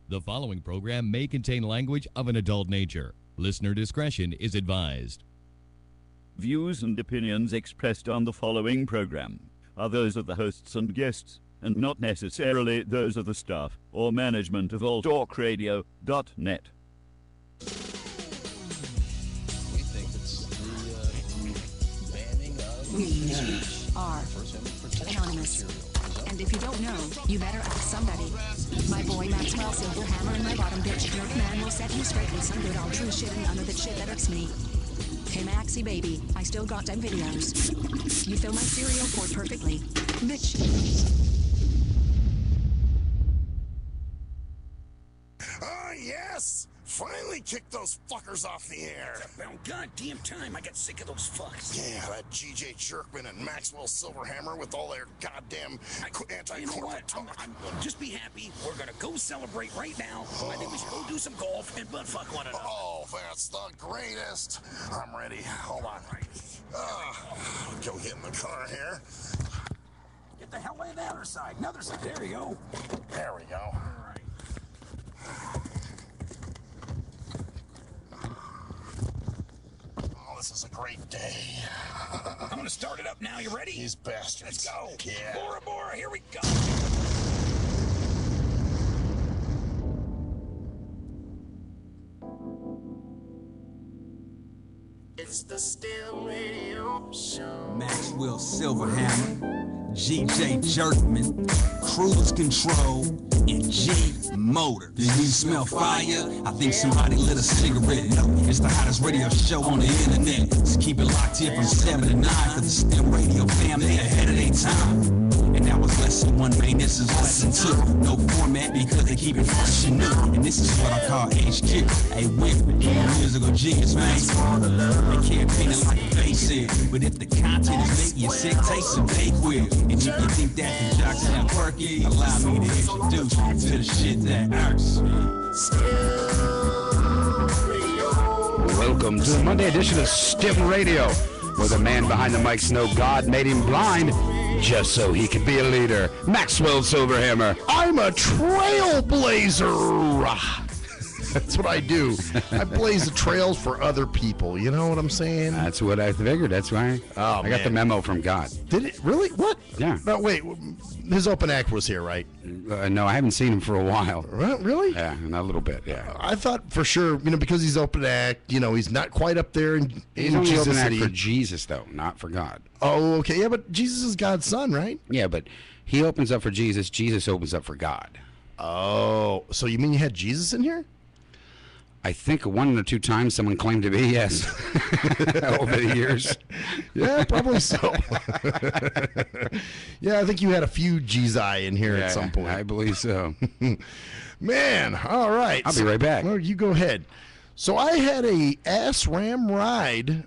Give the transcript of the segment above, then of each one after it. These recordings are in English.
The following program may contain language of an adult nature. Listener discretion is advised. Views and opinions expressed on the following program are those of the hosts and guests, and not necessarily those of the staff or management of alltalkradio.net. We think it's the banning of We are anonymous. And if you don't know, you better ask somebody. My boy Maxwell Silverhammer and my bottom bitch jerk man will set you straight with some good old true shit and none of that shit that irks me. Hey Maxie baby, I still got them videos. You fill my cereal cord perfectly. Bitch. Ah, yes! Finally kicked those fuckers off the air. It's about goddamn time. I got sick of those fucks. Yeah, that G.J. Jerkman and Maxwell Silverhammer with all their goddamn anti-corporate talk. Just be happy. We're gonna go celebrate right now. I think we should go do some golf and butt fuck one another. Oh, that's the greatest. I'm ready. Hold on. Go get in the car here. Get the hell in the other side. Another side. There you go. There we go. All right. This is a great day. I'm gonna start it up now. You ready? These bastards. Let's go. Yeah. Bora Bora, here we go. It's the STIM Radio Show. Maxwell Silverhammer, G.J. Jerkman, Cruise Control, and G Motor. Do you smell fire? I think somebody lit a cigarette. No, it's the hottest radio show on the internet. So keep it locked here from 7 to 9 for the STEM Radio family ahead of their time. And that was lesson 1, man, this is lesson 2. No format because they keep it fresh and new. And this is what I call HQ. Hey, Whitman, musical genius, man. They can't paint it like a basic. But if the content is making you sick, take some bake with. And if you think that the jocks sound quirky, allow me to introduce you to the shit that irks me. Welcome to the Monday edition of STIM Radio, where the man behind the mics know God made him blind just so he could be a leader. Maxwell Silverhammer. I'm a trailblazer. That's what I do. I blaze the trails for other people. You know what I'm saying? That's what I figured. That's why I got the memo from God. Did it really? What? Yeah. No, wait. His open act was here, right? No, I haven't seen him for a while. Really? Yeah, a little bit, yeah. I thought for sure, because he's open act, he's not quite up there in He's only open act Jesus-ity. for Jesus, though, not for God. Oh, okay. Yeah, but Jesus is God's son, right? Yeah, but he opens up for Jesus. Jesus opens up for God. Oh, so you mean you had Jesus in here? I think 1 or 2 times someone claimed to be, yes, over the years. Yeah, probably so. Yeah, I think you had a few Jesus in here at some point. I believe so. Man, all right. I'll be right back. Well, you go ahead. So I had a ass ram ride.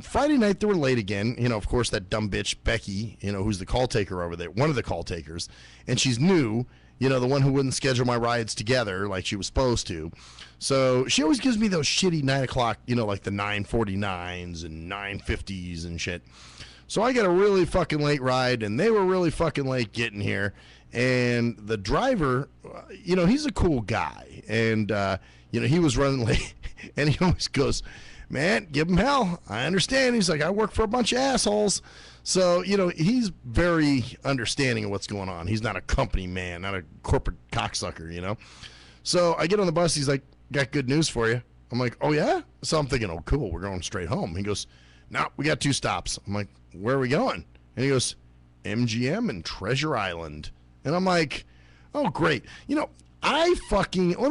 Friday night, they were late again. Of course, that dumb bitch, Becky, who's the call taker over there, one of the call takers. And she's new, the one who wouldn't schedule my rides together like she was supposed to. So she always gives me those shitty 9 o'clock, like the 9:49s and 9:50s and shit. So I got a really fucking late ride, and they were really fucking late getting here. And the driver, he's a cool guy. And, he was running late, and he always goes, man, give him hell. I understand. He's like, I work for a bunch of assholes. So, he's very understanding of what's going on. He's not a company man, not a corporate cocksucker, So I get on the bus. He's like, got good news for you. I'm like, oh, yeah? So I'm thinking, oh, cool. We're going straight home. He goes, no, we got 2 stops. I'm like, where are we going? And he goes, MGM and Treasure Island. And I'm like, oh, great. Let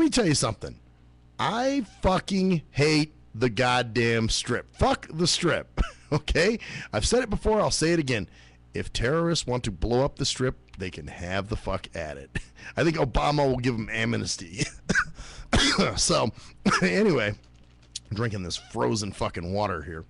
me tell you something. I fucking hate the goddamn strip. Fuck the strip. Okay? I've said it before. I'll say it again. If terrorists want to blow up the strip, they can have the fuck at it. I think Obama will give them amnesty. So, anyway, I'm drinking this frozen fucking water here.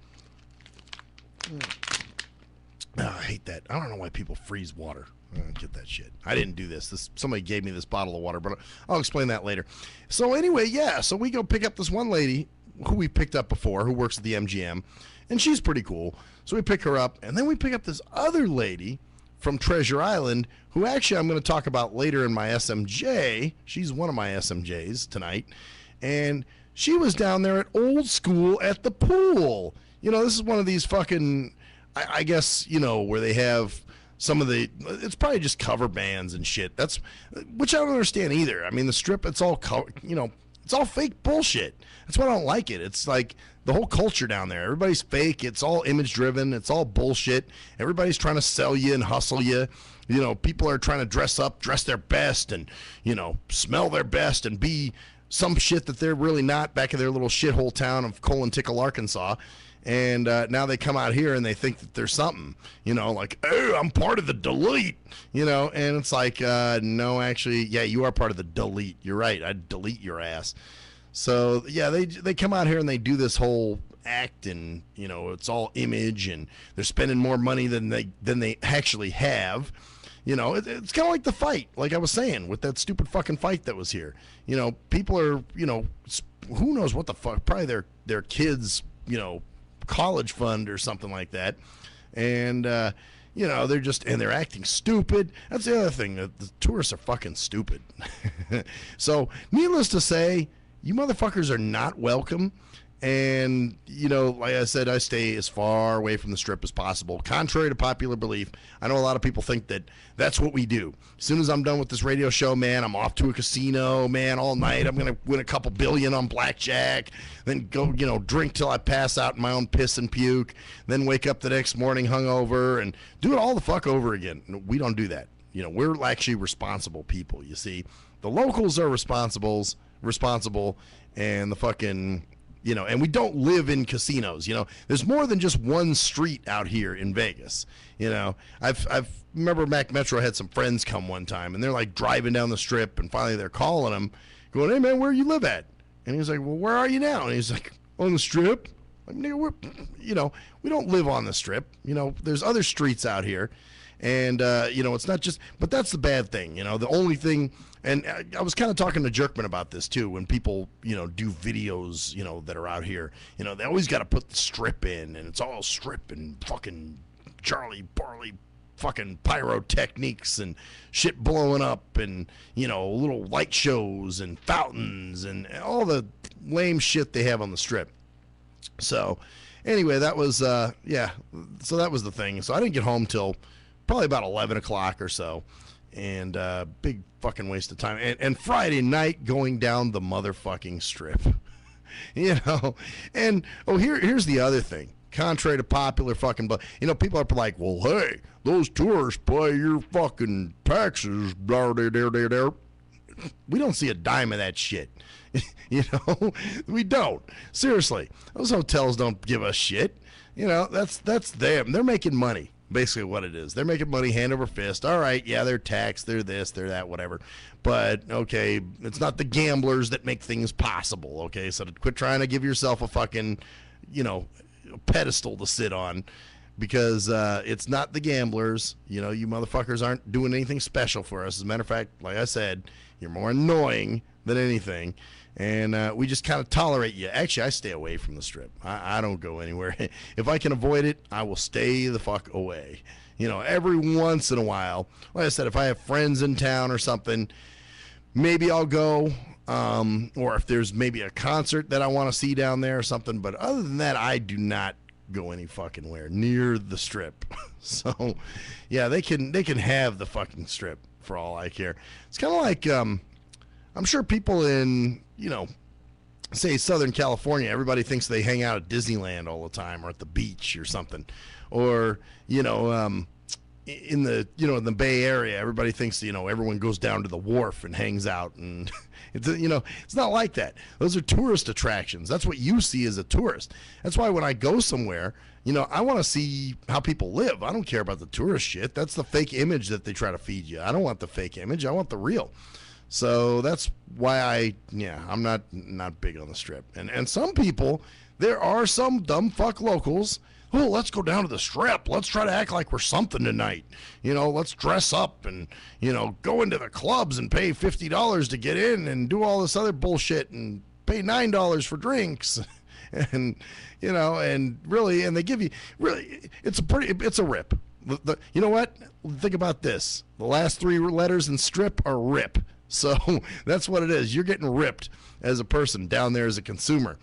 Oh, I hate that. I don't know why people freeze water. I don't get that shit. I didn't do this. Somebody gave me this bottle of water, but I'll explain that later. So anyway, yeah, so we go pick up this one lady who we picked up before, who works at the MGM, and she's pretty cool. So we pick her up, and then we pick up this other lady from Treasure Island, who actually I'm going to talk about later in my SMJ. She's one of my SMJs tonight. And she was down there at Old School at the pool. You know, this is one of these fucking, I guess, you know, where they have some of the, it's probably just cover bands and shit. That's, which I don't understand either. I mean, the Strip, it's all, you know, it's all fake bullshit. That's why I don't like it. It's like the whole culture down there. Everybody's fake. It's all image driven. It's all bullshit. Everybody's trying to sell you and hustle you. You know, people are trying to dress up, dress their best, and, you know, smell their best and be some shit that they're really not back in their little shithole town of Colon Tickle, Arkansas. And now they come out here and they think that there's something, you know, like, oh, I'm part of the delete, you know, and it's like, no, actually, yeah, you are part of the delete. You're right. I'd delete your ass. So, yeah, they come out here and they do this whole act, and, you know, it's all image, and they're spending more money than they actually have. You know, it's kind of like the fight, like I was saying, with that stupid fucking fight that was here. You know, people are, you know, who knows what the fuck, probably their kids, you know, college fund or something like that, and you know, they're acting stupid. That's the other thing, the tourists are fucking stupid. So needless to say, you motherfuckers are not welcome. And, you know, like I said, I stay as far away from the Strip as possible. Contrary to popular belief, I know a lot of people think that that's what we do. As soon as I'm done with this radio show, man, I'm off to a casino, man, all night. I'm going to win a couple billion on blackjack, then go, you know, drink till I pass out in my own piss and puke, then wake up the next morning hungover and do it all the fuck over again. We don't do that. You know, we're actually responsible people, you see. The locals are responsible, and the fucking... You know, and we don't live in casinos. You know, there's more than just one street out here in Vegas. You know, I've remember Mac Metro had some friends come one time, and they're like driving down the Strip, and finally they're calling him, going, "Hey man, where you live at?" And he's like, "Well, where are you now?" And he's like, "On the Strip." Like, nigga, you know, we don't live on the Strip. You know, there's other streets out here, and you know, it's not just. But that's the bad thing. You know, the only thing. And I was kind of talking to Jerkman about this, too, when people, you know, do videos, you know, that are out here. You know, they always got to put the Strip in, and it's all Strip and fucking Charlie Barley fucking pyrotechnics and shit blowing up and, you know, little light shows and fountains and all the lame shit they have on the Strip. So, anyway, that was, yeah, so that was the thing. So I didn't get home till probably about 11 o'clock or so. And big fucking waste of time. And Friday night going down the motherfucking Strip. You know? And, here's the other thing. Contrary to popular fucking... You know, people are like, well, hey, those tourists pay your fucking taxes. Blah, blah, blah, blah, blah. We don't see a dime of that shit. You know? We don't. Seriously. Those hotels don't give a shit. You know, that's them. They're making money. Basically what it is. They're making money hand over fist. All right, yeah, they're taxed, they're this, they're that, whatever. But, okay, it's not the gamblers that make things possible, okay? So quit trying to give yourself a fucking, you know, pedestal to sit on, because it's not the gamblers. You know, you motherfuckers aren't doing anything special for us. As a matter of fact, like I said, you're more annoying than anything. And we just kind of tolerate you. Actually, I stay away from the Strip. I don't go anywhere. If I can avoid it, I will stay the fuck away. You know, every once in a while, like I said, if I have friends in town or something, maybe I'll go. Or if there's maybe a concert that I want to see down there or something. But other than that, I do not go any fucking where near the Strip. So, yeah, they can have the fucking Strip for all I care. It's kind of like... I'm sure people in, you know, say Southern California, everybody thinks they hang out at Disneyland all the time or at the beach or something. Or, you know, in the Bay Area, everybody thinks, you know, everyone goes down to the wharf and hangs out. And, it's, you know, it's not like that. Those are tourist attractions. That's what you see as a tourist. That's why when I go somewhere, you know, I want to see how people live. I don't care about the tourist shit. That's the fake image that they try to feed you. I don't want the fake image. I want the real. So that's why I'm not big on the Strip. And some people, there are some dumb fuck locals, oh, let's go down to the Strip. Let's try to act like we're something tonight. You know, let's dress up and, you know, go into the clubs and pay $50 to get in and do all this other bullshit and pay $9 for drinks. And, you know, and really, and they give you, really, it's a rip. You know what? Think about this. The last 3 letters in strip are rip. So that's what it is. You're getting ripped as a person down there as a consumer.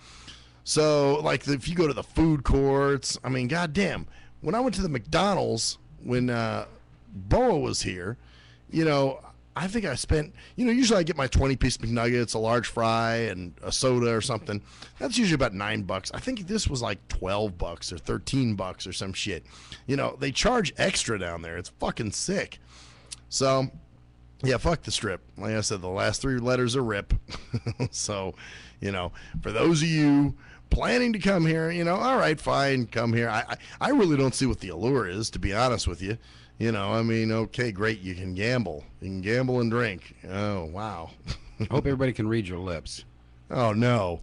So, like, if you go to the food courts, I mean, goddamn. When I went to the McDonald's when Boa was here, you know, I think I spent, you know, usually I get my 20-piece McNuggets, a large fry, and a soda or something. That's usually about $9. I think this was like $12 or $13 or some shit. You know, they charge extra down there. It's fucking sick. So, yeah, fuck the strip. Like I said, the last 3 letters are RIP. So, you know, for those of you planning to come here, you know, all right, fine, come here. I really don't see what the allure is, to be honest with you. You know, I mean, okay, great, you can gamble. You can gamble and drink. Oh, wow. I hope everybody can read your lips. Oh, no.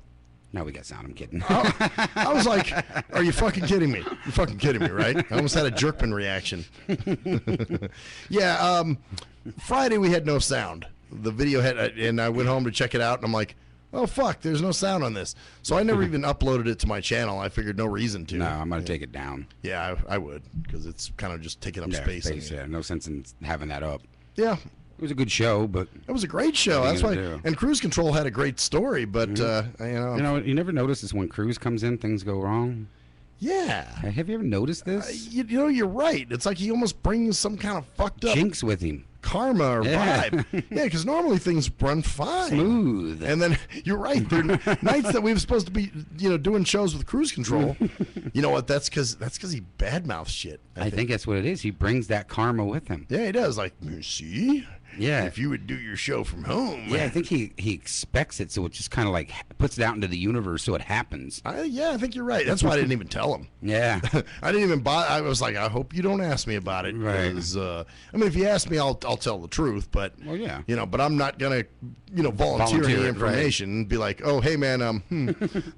No, we got sound. I'm kidding. I was like, are you fucking kidding me? You're fucking kidding me, right? I almost had a Jerkman reaction. Yeah, Friday we had no sound. The video had, and I went home to check it out, and I'm like, oh, fuck, there's no sound on this. So I never even uploaded it to my channel. I figured no reason to. No, I'm going to take it down. Yeah, I would, because it's kind of just taking up space. Yeah, no sense in having that up. Yeah. It was a good show, but... It was a great show. That's why. And Cruise Control had a great story, but, You know, you never notice this when Cruise comes in, things go wrong? Yeah. Have you ever noticed this? You know, you're right. It's like he almost brings some kind of fucked up... jinx with him. Karma or vibe. Yeah, because normally things run fine. Smooth. And then, you're right, there are nights that we were supposed to be, you know, doing shows with Cruise Control. You know what, that's because he badmouths shit. I think that's what it is. He brings that karma with him. Yeah, he does. Like, you see? Yeah. If you would do your show from home. Yeah, I think he expects it, so it just kind of like puts it out into the universe so it happens. Yeah, I think you're right. That's why I didn't even tell him. Yeah. I didn't even buy. I was like, I hope you don't ask me about it. Right. I mean, if you ask me, I'll tell the truth. But, well, yeah. You know, but I'm not going to, you know, volunteer any information and be like, oh, hey, man,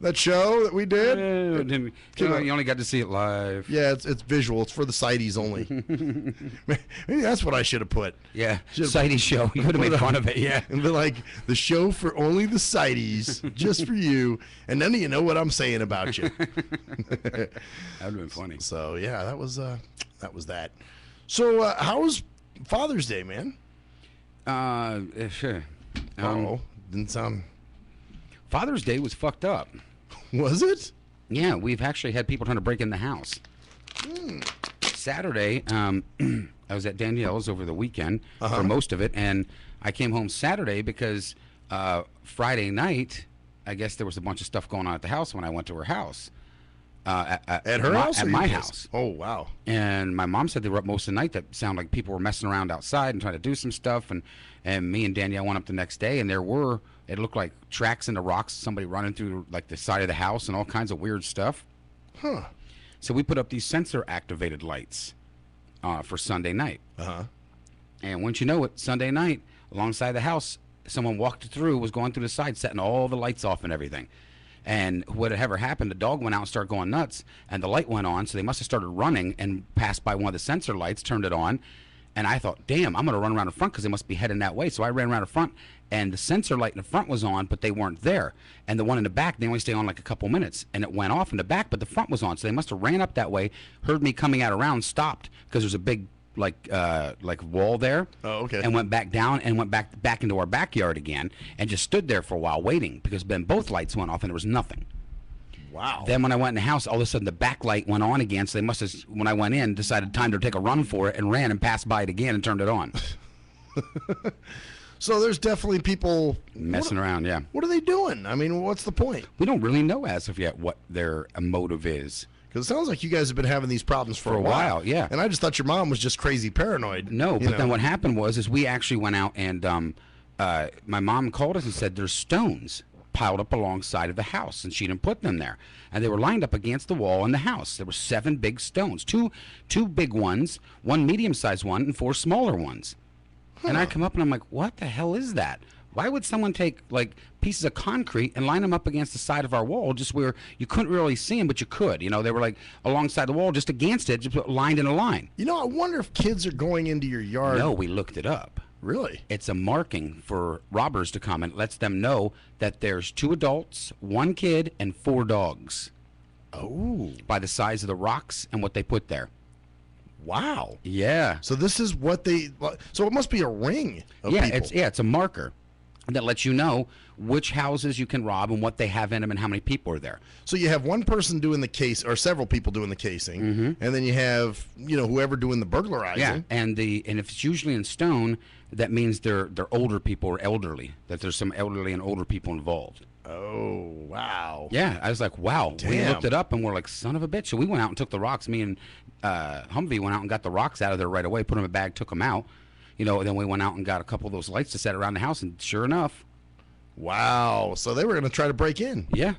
that show that we did. You only got to see it live. Yeah, it's visual. It's for the sighties only. Maybe that's what I should have put. Yeah, sighties show. You would have made fun of it, yeah. And be like, the show for only the sighties, just for you, and none of you know what I'm saying about you. That would have been funny. So, yeah, that was that. So, how was Father's Day, man? Sure. Didn't sound... Father's Day was fucked up. Was it? Yeah, we've actually had people trying to break in the house. Saturday, I was at Danielle's over the weekend for most of it, and I came home Saturday because Friday night, I guess there was a bunch of stuff going on at the house when I went to her house. At her house? At my house. Oh, wow. And my mom said they were up most of the night. That sounded like people were messing around outside and trying to do some stuff. And me and Danielle went up the next day, and it looked like tracks in the rocks, somebody running through like the side of the house and all kinds of weird stuff. Huh. So we put up these sensor-activated lights for Sunday night. And once you know it, Sunday night, alongside the house, someone walked through, was going through the side, setting all the lights off and everything. And whatever happened, the dog went out and started going nuts, and the light went on, so they must have started running and passed by one of the sensor lights, turned it on, and I thought, damn, I'm going to run around the front because they must be heading that way. So I ran around the front, and the sensor light in the front was on, but they weren't there. And the one in the back, they only stayed on like a couple minutes, and it went off in the back, but the front was on. So they must have ran up that way, heard me coming out around, stopped, because there's a big like wall there. Oh, okay. And went back down and went back into our backyard again, and just stood there for a while waiting, because then both lights went off and there was nothing. Wow. Then when I went in the house, all of a sudden the back light went on again, so they must have, when I went in, decided time to take a run for it and ran and passed by it again and turned it on. So there's definitely people messing around, yeah. What are they doing? I mean, what's the point? We don't really know as of yet what their motive is. Because it sounds like you guys have been having these problems for a while. Yeah. And I just thought your mom was just crazy paranoid. No, but then what happened was we actually went out and my mom called us and said there's stones piled up alongside of the house, and she didn't put them there. And they were lined up against the wall in the house. There were 7 big stones, two big ones, 1 medium-sized one, and 4 smaller ones. And I come up and I'm like, what the hell is that? Why would someone take like pieces of concrete and line them up against the side of our wall, just where you couldn't really see them, but you could? You know, they were like alongside the wall, just against it, just lined in a line. You know, I wonder if kids are going into your yard. No, we looked it up. Really? It's a marking for robbers to come, and it lets them know that there's 2 adults, 1 kid, and 4 dogs. Oh. By the size of the rocks and what they put there. Wow. Yeah. So this is what they. So it must be a ring of Yeah, people. it's a marker that lets you know which houses you can rob and what they have in them and how many people are there. So you have one person doing the case, or several people doing the casing, and then you have whoever doing the burglarizing. Yeah, and if it's usually in stone, that means they're older people or elderly. That there's some elderly and older people involved. Oh wow. Yeah, I was like, wow. We Damn. looked it up and we're like, son of a bitch. So we went out and took the rocks. Me and Humvee went out and got the rocks out of there right away. Put them in a bag, took them out. And then we went out and got a couple of those lights to set around the house, and sure enough. Wow. So they were going to try to break in. Yeah.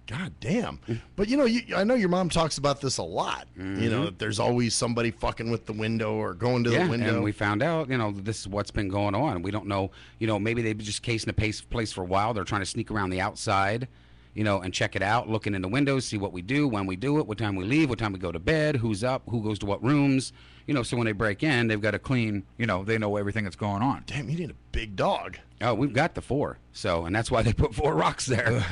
God damn. But I know your mom talks about this a lot. That there's always somebody fucking with the window or going to the window. And we found out, this is what's been going on. We don't know, maybe they've been just casing the place for a while. They're trying to sneak around the outside, and check it out, looking in the windows, see what we do, when we do it, what time we leave, what time we go to bed, who's up, who goes to what rooms. So when they break in, they've got to clean, they know everything that's going on. Damn, you need a big dog. Oh, we've got the 4. And that's why they put 4 rocks there.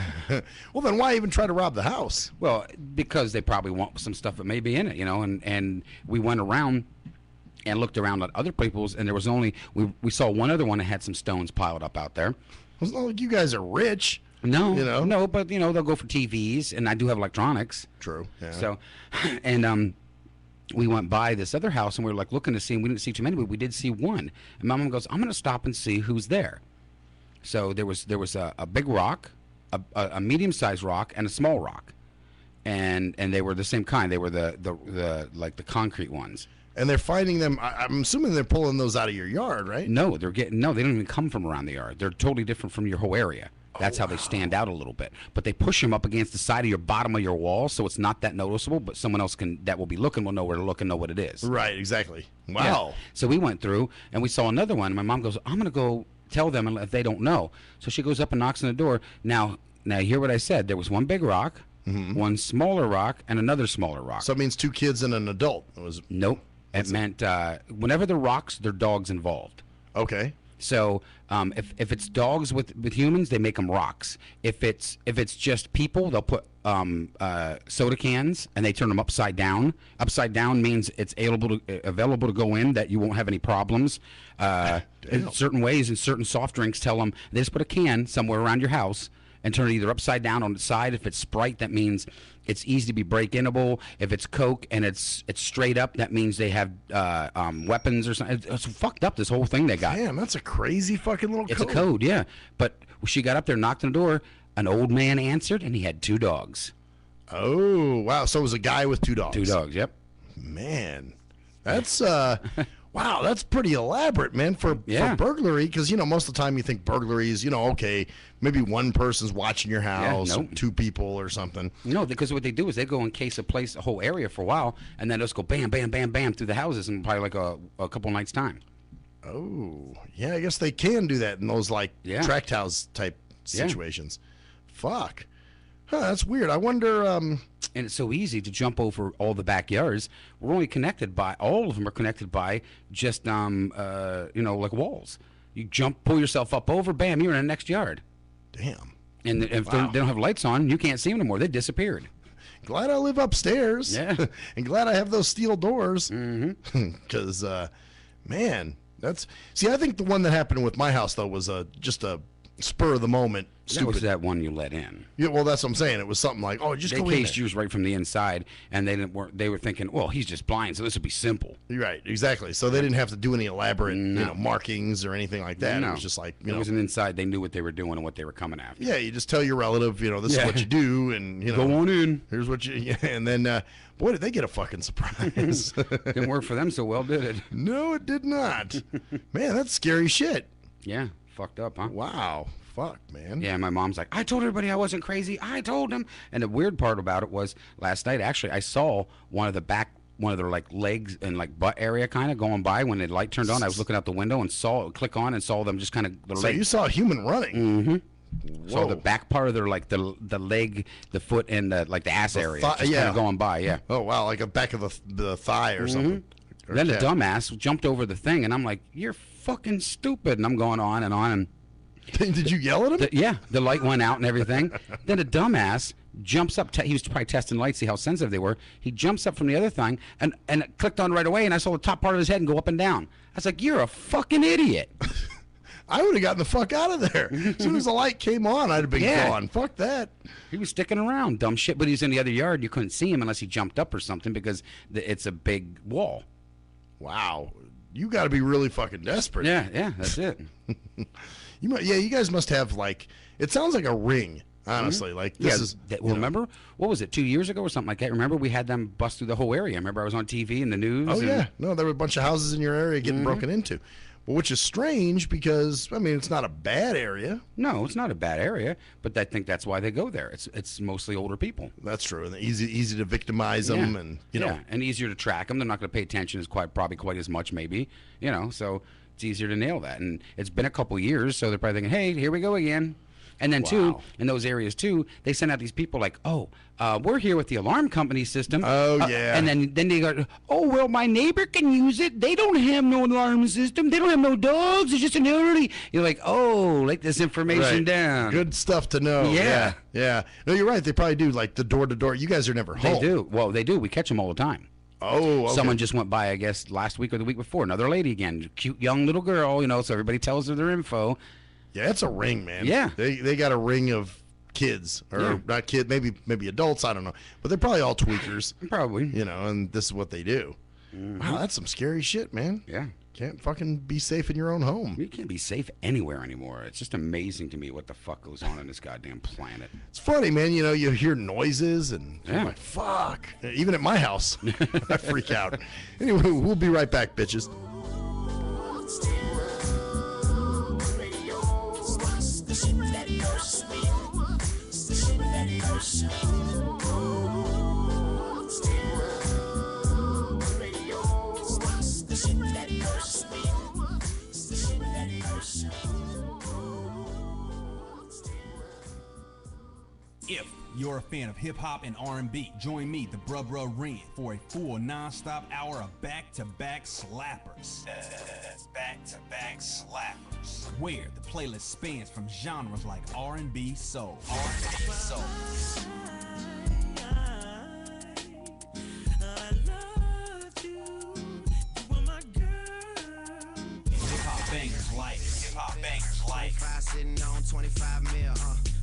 Well, then why even try to rob the house? Well, because they probably want some stuff that may be in it, and we went around and looked around at other people's, and there was only, we saw one other one that had some stones piled up out there. It's not like you guys are rich. No, no, but they'll go for TVs, and I do have electronics. True. Yeah. So, and we went by this other house, and we were like looking to see, and we didn't see too many, but we did see one. And my mom goes, "I'm going to stop and see who's there." So there was a big rock, a medium-sized rock, and a small rock, and they were the same kind. They were the like the concrete ones. And they're finding them. I'm assuming they're pulling those out of your yard, right? No, they don't even come from around the yard. They're totally different from your whole area. That's how they stand out a little bit. But they push them up against the side of your bottom of your wall, so it's not that noticeable. But someone else that will be looking will know where to look and know what it is. Right, exactly. Wow. Yeah. So we went through and we saw another one. My mom goes, "I'm going to go tell them if they don't know." So she goes up and knocks on the door. Now hear what I said. There was one big rock, one smaller rock, and another smaller rock. So it means 2 kids and an adult. Nope. It meant whenever the rocks, there are dogs involved. Okay. So if it's dogs with humans, they make them rocks. If it's just people, they'll put soda cans and they turn them upside down. Upside down means it's available to go in, that you won't have any problems. In certain ways, in certain soft drinks, tell them they just put a can somewhere around your house and turn it either upside down on the side. If it's Sprite, that means it's easy to be break-inable. If it's Coke and it's straight up, that means they have weapons or something. It's fucked up, this whole thing they got. Damn, that's a crazy fucking little code. It's a code, yeah. But she got up there, knocked on the door. An old man answered, and he had 2 dogs. Oh, wow. So it was a guy with 2 dogs. 2 dogs, yep. Man, that's wow, that's pretty elaborate, man, for burglary. Because most of the time you think burglary is okay, maybe one person's watching your house, Yeah, nope. 2 people or something. No, because what they do is they go and case a whole area for a while, and then just go bam, bam, bam, bam through the houses in probably like a couple nights' time. Oh, yeah, I guess they can do that in those tract house type Yeah. situations. Fuck. Huh, that's weird. I wonder. And it's so easy to jump over all the backyards. We're only connected by, all of them are connected by just like walls. You pull yourself up over, bam, you're in the next yard. Damn. And if they don't have lights on, you can't see them anymore. They disappeared. Glad I live upstairs. Yeah. And glad I have those steel doors. Because, man, see, I think the one that happened with my house, though, was just a spur of the moment. That was that one you let in. Yeah, well, that's what I'm saying. It was something like, just they go in cased yours right from the inside, and they were thinking, well, he's just blind, so this would be simple. You're right, exactly. So they didn't have to do any elaborate, markings or anything like that. No. It was just like, it was an inside. They knew what they were doing and what they were coming after. Yeah, you just tell your relative, this is what you do, and go on in. Here's what you, and then, boy, did they get a fucking surprise. Didn't work for them so well, did it? No, it did not. Man, that's scary shit. Yeah, fucked up, huh? Wow. Fuck, man. Yeah, my mom's like, I told everybody I wasn't crazy. I told them. And the weird part about it was last night, actually, I saw one of their legs and butt area kind of going by when the light turned on. I was looking out the window and saw them just kind of. So you saw a human running. Mm-hmm. Saw the back part of their the leg, the foot, and the ass area, just kind of going by. Yeah. Oh wow, like a back of the thigh or something. Or then the dumbass jumped over the thing, and I'm like, "You're fucking stupid!" And I'm going on and on and. Did you yell at him? Yeah, the light went out and everything. Then the dumbass jumps up. He was probably testing lights, see how sensitive they were. He jumps up from the other thing and it clicked on right away, and I saw the top part of his head and go up and down. I was like, you're a fucking idiot. I would have gotten the fuck out of there. As soon as the light came on, I'd have been gone. Fuck that. He was sticking around, dumb shit, but he's in the other yard. You couldn't see him unless he jumped up or something because it's a big wall. Wow. You got to be really fucking desperate. Yeah, that's it. You guys must have, like, it sounds like a ring, honestly. Like, this is. Remember, what was it, 2 years ago or something like that? Remember, we had them bust through the whole area. Remember, I was on TV in the news. Oh, yeah. No, there were a bunch of houses in your area getting broken into. Which is strange because, I mean, it's not a bad area. No, it's not a bad area, but I think that's why they go there. It's mostly older people. That's true, and easy to victimize them, and you know, and easier to track them. They're not going to pay attention probably quite as much, maybe, so it's easier to nail that. And it's been a couple years, so they're probably thinking, hey, here we go again. And then too, in those areas too, they send out these people like, we're here with the alarm company system. Oh yeah. And then they go, oh well, my neighbor can use it. They don't have no alarm system. They don't have no dogs. It's just an elderly. You're like, oh, write this information down. Good stuff to know. Yeah. No, you're right. They probably do like the door to door. You guys are never home. They do. Well, they do. We catch them all the time. Oh, okay. Someone just went by, I guess, last week or the week before. Another lady again, cute young little girl. So everybody tells her their info. Yeah, it's a ring, man. Yeah. They got a ring of kids, or not kids, maybe adults, I don't know. But they're probably all tweakers. Probably. And this is what they do. Wow, that's some scary shit, man. Yeah. Can't fucking be safe in your own home. You can't be safe anywhere anymore. It's just amazing to me what the fuck goes on in this goddamn planet. It's funny, man. You hear noises and you're like, fuck. Even at my house, I freak out. Anyway, we'll be right back, bitches. If you're a fan of hip-hop and R&B, join me, the Bruh Ren, for a full non-stop hour of back-to-back slappers. That's back-to-back slappers. Where the playlist spans from genres like R&B, soul. Hip-hop bangers like. 25 sitting on 25 mil,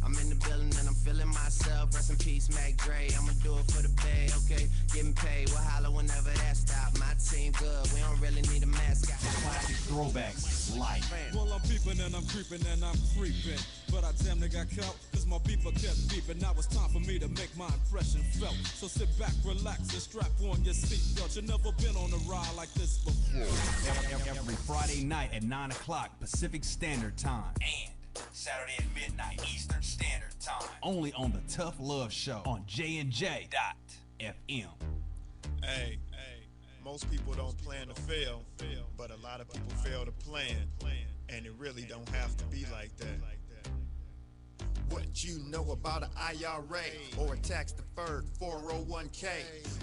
I'm in the building and I'm feeling myself. Rest in peace, Mac Dre. I'ma do it for the pay, okay? Getting paid, we'll holler whenever that stop. My team good, we don't really need a mascot. Classic throwbacks like. Well, I'm peeping and I'm creeping and I'm creeping. But I damn near got caught, cause my beeper kept beeping. Now it's time for me to make my impression felt. So sit back, relax, and strap on your seatbelt. You've never been on a ride like this before. Every Friday night at 9 o'clock Pacific Standard Time. And Saturday at midnight Eastern Standard Time. Only on the Tough Love Show on JNJ.FM. Hey, most people don't plan to fail, but a lot of people fail to plan, and it really don't have to be like that. What you know about an IRA or a tax-deferred 401k?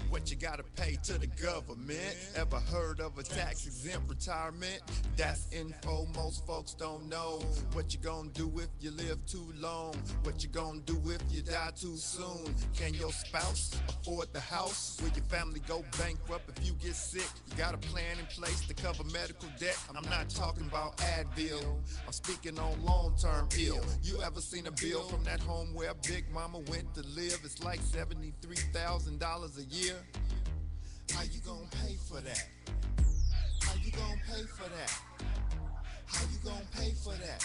What you gotta pay to the government? Ever heard of a tax-exempt retirement? That's info most folks don't know. What you gonna do if you live too long? What you gonna do if you die too soon? Can your spouse afford the house? Will your family go bankrupt if you get sick? You got a plan in place to cover medical debt? I'm not talking about Advil. I'm speaking on long-term ill. You ever seen a bill from that home where Big Mama went to live? It's like $73,000 a year. How you gonna pay for that? How you gonna pay for that? How you gonna pay for that?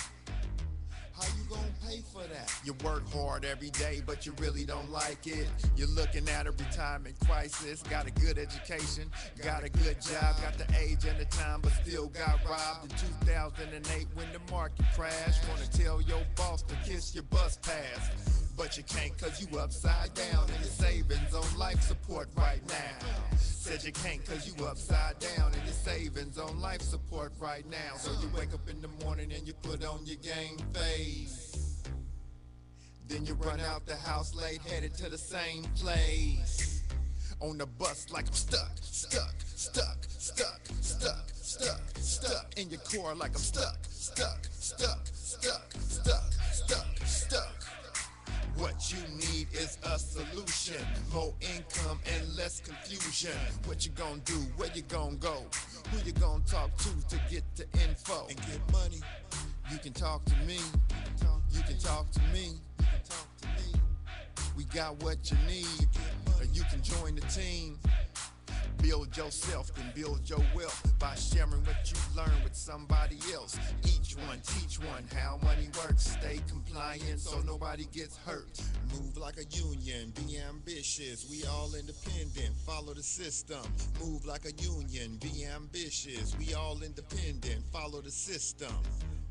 How you gonna pay for that? You work hard every day, but you really don't like it. You're looking at a retirement crisis. Got a good education, got a good job, got the age and the time, but still got robbed in 2008 when the market crashed. Wanna tell your boss to kiss your bus pass, but you can't cause you upside down and your savings on life support right now. Said you can't cause you upside down and your savings on life support right now. So you wake up in the morning and you put on your game face. Then you run out the house late, headed to the same place. On the bus like I'm stuck in your core like I'm stuck. What you need is a solution. More income and less confusion. What you gonna do? Where you gonna go? Who you gonna talk to get the info? And get money. You can talk to me. You can talk to me. You can talk to me. We got what you need. Or you can join the team. Build yourself and build your wealth by sharing what you learn with somebody else. Each one, teach one how money works. Stay compliant so nobody gets hurt. Move like a union, be ambitious. We all independent, follow the system. Move like a union, be ambitious. We all independent, follow the system.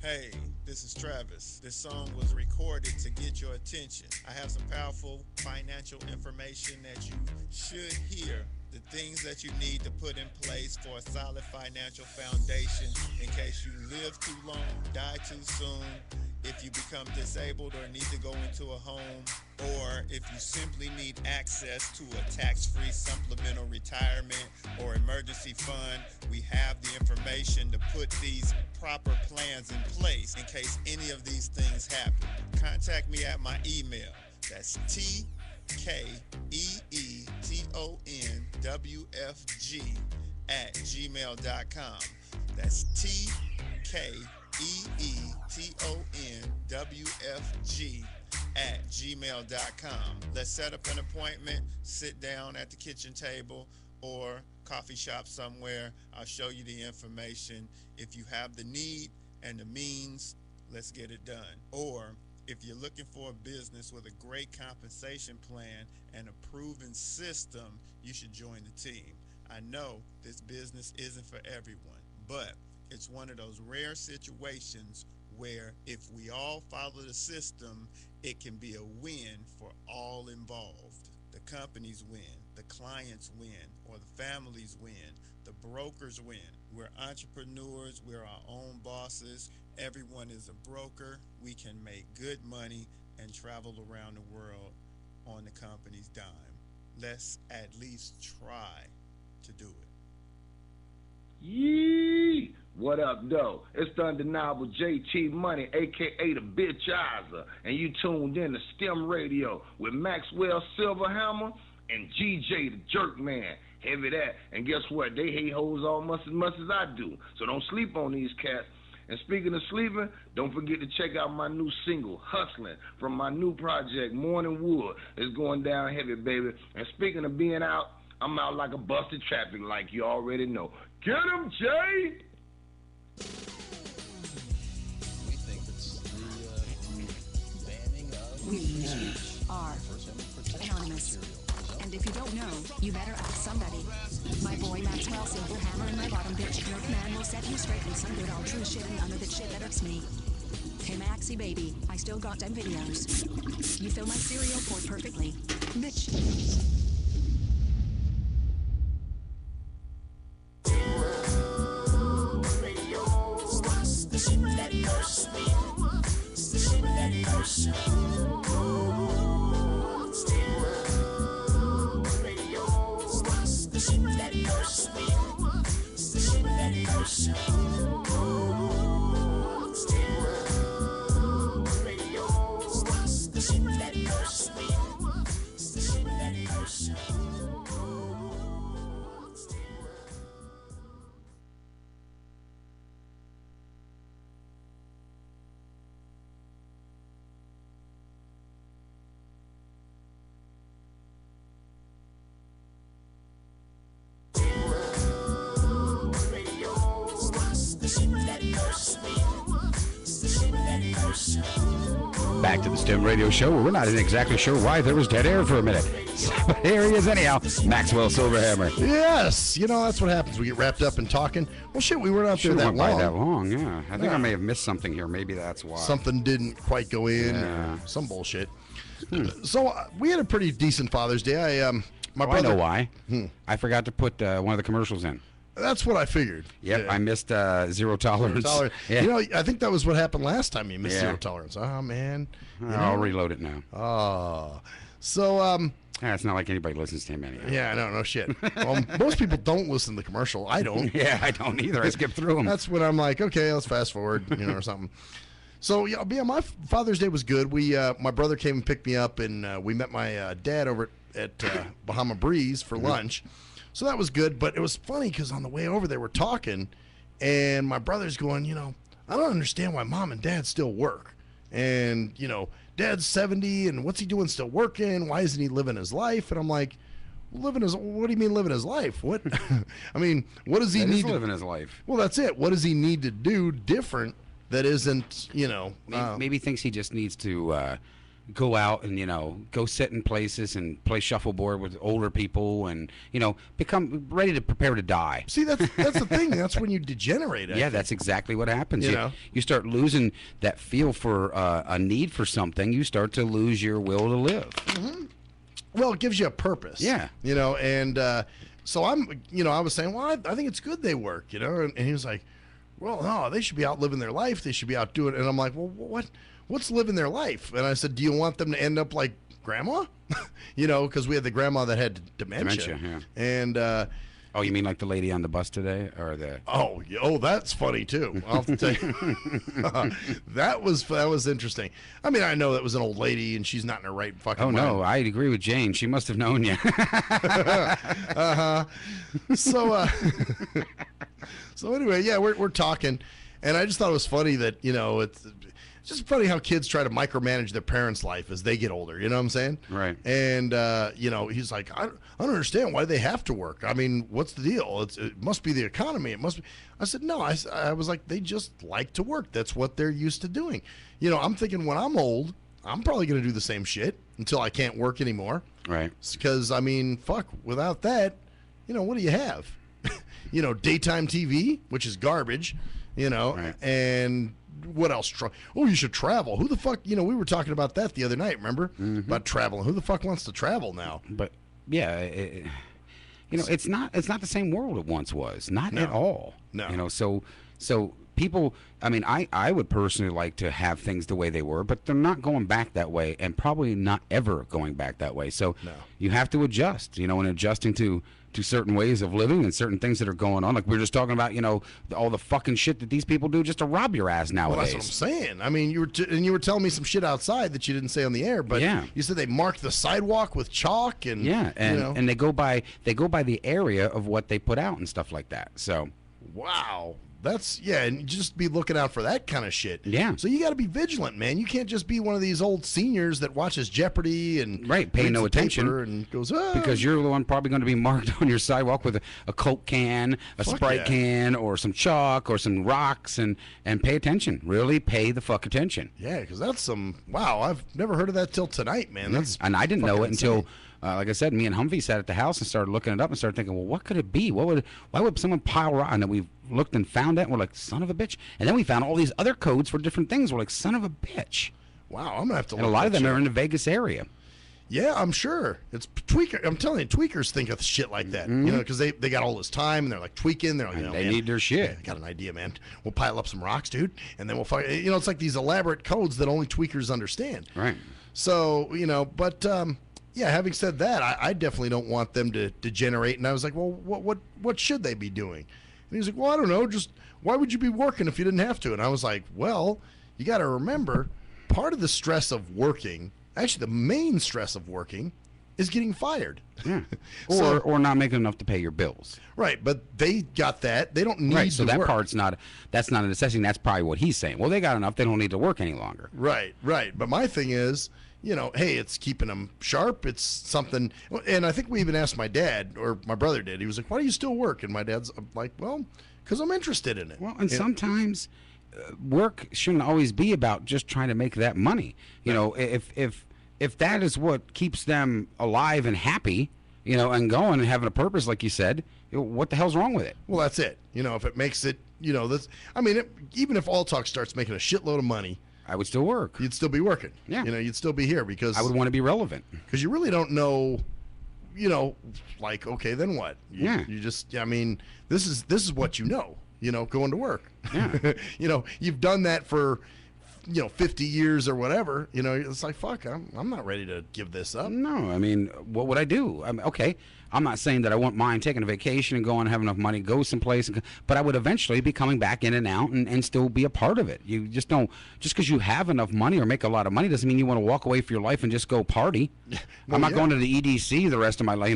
Hey, this is Travis. This song was recorded to get your attention. I have some powerful financial information that you should hear. The things that you need to put in place for a solid financial foundation in case you live too long, die too soon, if you become disabled or need to go into a home, or if you simply need access to a tax-free supplemental retirement or emergency fund. We have the information to put these proper plans in place in case any of these things happen. Contact me at my email. That's TKEETONWFG@gmail.com. That's TKEETONWFG@gmail.com. Let's set up an appointment, sit down at the kitchen table or coffee shop somewhere. I'll show you the information. If you have the need and the means, let's get it done. Or if you're looking for a business with a great compensation plan and a proven system, you should join the team. I know this business isn't for everyone, but it's one of those rare situations where if we all follow the system, it can be a win for all involved. The companies win, the clients win, or the families win, the brokers win. We're entrepreneurs, we're our own bosses. Everyone is a broker. We can make good money and travel around the world on the company's dime. Let's at least try to do it. Yee! What up, though? It's the undeniable JT Money, a.k.a. the Bitchizer, and you tuned in to STIM Radio with Maxwell Silverhammer and GJ the Jerk Man. Heavy that. And guess what? They hate hoes almost as much as I do. So don't sleep on these cats. And speaking of sleeping, don't forget to check out my new single, Hustling, from my new project, Morning Wood. It's going down heavy, baby. And speaking of being out, I'm out like a busted traffic light, you already know. Get him, Jay! We think it's the banning of We are anonymous. And if you don't know, you better ask somebody. My boy Maxwell Silverhammer and my bottom bitch Jerk Man will set you straight with some good old true shit and none of the shit that irks me. Hey Maxie baby, I still got them videos. You fill my cereal port perfectly. Bitch. Back to the STEM Radio Show, where we're not exactly sure why there was dead air for a minute. But here he is anyhow, Maxwell Silverhammer. Yes, you know, that's what happens. We get wrapped up in talking. Well, shit, we weren't out there that went long. by that long, yeah. I think I may have missed something here. Maybe that's why. Something didn't quite go in. Yeah. Some bullshit. So we had a pretty decent Father's Day. My I brother. know why. I forgot to put one of the commercials in. That's what I figured. Yep, Yeah. I missed Zero Tolerance. Yeah. You know, I think that was what happened last time you missed Yeah. Zero Tolerance. Oh, man. I'll reload it now. Oh. So, it's not like anybody listens to him anyhow. yeah, no shit. Well, most people don't listen to the commercial. I don't. Yeah, I don't either. I skip through them. That's when I'm like, okay, let's fast forward, or something. So yeah, my Father's Day was good. My brother came and picked me up, and we met my dad over at Bahama Breeze for lunch. So that was good. But it was funny because on the way over they were talking, and my brother's going, I don't understand why Mom and Dad still work, and Dad's 70, and what's he doing still working? Why isn't he living his life? And I'm like, what do you mean living his life? What? I mean, what does he need to living his life? Well, that's it. What does he need to do different that isn't, maybe thinks he just needs to go out and go sit in places and play shuffleboard with older people and become ready to prepare to die. See, that's the thing. That's when you degenerate. Yeah, that's exactly what happens. You know? You start losing that feel for a need for something. You start to lose your will to live. Mm-hmm. Well, it gives you a purpose. Yeah. And so I'm, I was saying, well, I think it's good they work, and he was like, well, no, they should be out living their life. They should be out doing it. And I'm like, well, what's living their life? And I said, do you want them to end up like grandma? Because we had the grandma that had dementia. Yeah. And oh, you mean like the lady on the bus today, or the? Oh, that's funny too. I'll have to tell you, that was interesting. I mean, I know that was an old lady, and she's not in her right fucking mind. No, I agree with Jane. She must have known you. So, so anyway, yeah, we're talking, and I just thought it was funny that it's just funny how kids try to micromanage their parents' life as they get older. You know what I'm saying? Right. And he's like, I don't understand why they have to work. I mean, what's the deal? It must be the economy. It must be. I said, no. I was like, they just like to work. That's what they're used to doing. I'm thinking when I'm old, I'm probably going to do the same shit until I can't work anymore. Right. Because I mean, fuck. Without that, what do you have? Daytime TV, which is garbage. Right. And what else? You should travel. Who the fuck? We were talking about that the other night. Remember about traveling? Who the fuck wants to travel now? But yeah, it's not the same world it once was. Not at all. No. So people. I mean, I would personally like to have things the way they were, but they're not going back that way, and probably not ever going back that way. So you have to adjust. And adjusting to certain ways of living and certain things that are going on. Like we were just talking about, all the fucking shit that these people do just to rob your ass nowadays. Well, that's what I'm saying. I mean, you were telling me some shit outside that you didn't say on the air, but you said they marked the sidewalk with chalk and and they go by the area of what they put out and stuff like that. So, wow. That's, and just be looking out for that kind of shit. Yeah. So you got to be vigilant, man. You can't just be one of these old seniors that watches Jeopardy and pay no attention and goes, because you're the one probably going to be marked on your sidewalk with a Coke can, a Sprite can, or some chalk or some rocks, and pay attention. Really pay the fuck attention. Yeah, because that's wow. I've never heard of that till tonight, man. That's and I didn't know it until. Like I said, me and Humvee sat at the house and started looking it up and started thinking, well, what could it be? Why would someone pile rock? And then we looked and found that, and we're like, son of a bitch. And then we found all these other codes for different things. We're like, son of a bitch. Wow, I'm going to have to look. And a lot of them are in the Vegas area. Yeah, I'm sure. It's tweaker. I'm telling you, tweakers think of shit like that. Because they got all this time and they're like tweaking. They're like, they need their shit. I got an idea, man. We'll pile up some rocks, dude, and then we'll fuck. It's like these elaborate codes that only tweakers understand. Right. So but. Yeah, having said that, I definitely don't want them to degenerate. And I was like, well, what should they be doing? And he was like, well, I don't know. Just why would you be working if you didn't have to? And I was like, well, you got to remember, part of the stress of working, actually the main stress of working, is getting fired. Yeah. Or not making enough to pay your bills. Right, but they got that. They don't need right, so to that work. Part's that's not a necessity. That's probably what he's saying. Well, they got enough. They don't need to work any longer. Right. But my thing is, hey, it's keeping them sharp. It's something. And I think we even asked my dad, or my brother did. He was like, why do you still work? And my dad's like, well, because I'm interested in it. Well, and sometimes work shouldn't always be about just trying to make that money. If that is what keeps them alive and happy, and going and having a purpose, like you said, what the hell's wrong with it? Well, that's it. If it makes it, even if All Talk starts making a shitload of money, I would still work. You'd still be working. Yeah. You'd still be here because I would want to be relevant. Because you really don't know, like, okay, then what? You just, this is what going to work. Yeah. You've done that for 50 years or whatever, it's like, fuck, I'm not ready to give this up. No, I mean, what would I do? Okay, I'm not saying that I wouldn't mind taking a vacation and going, have enough money, go someplace, but I would eventually be coming back in and out and still be a part of it. You just don't, just because you have enough money or make a lot of money doesn't mean you want to walk away for your life and just go party. I'm not going to the EDC the rest of my life,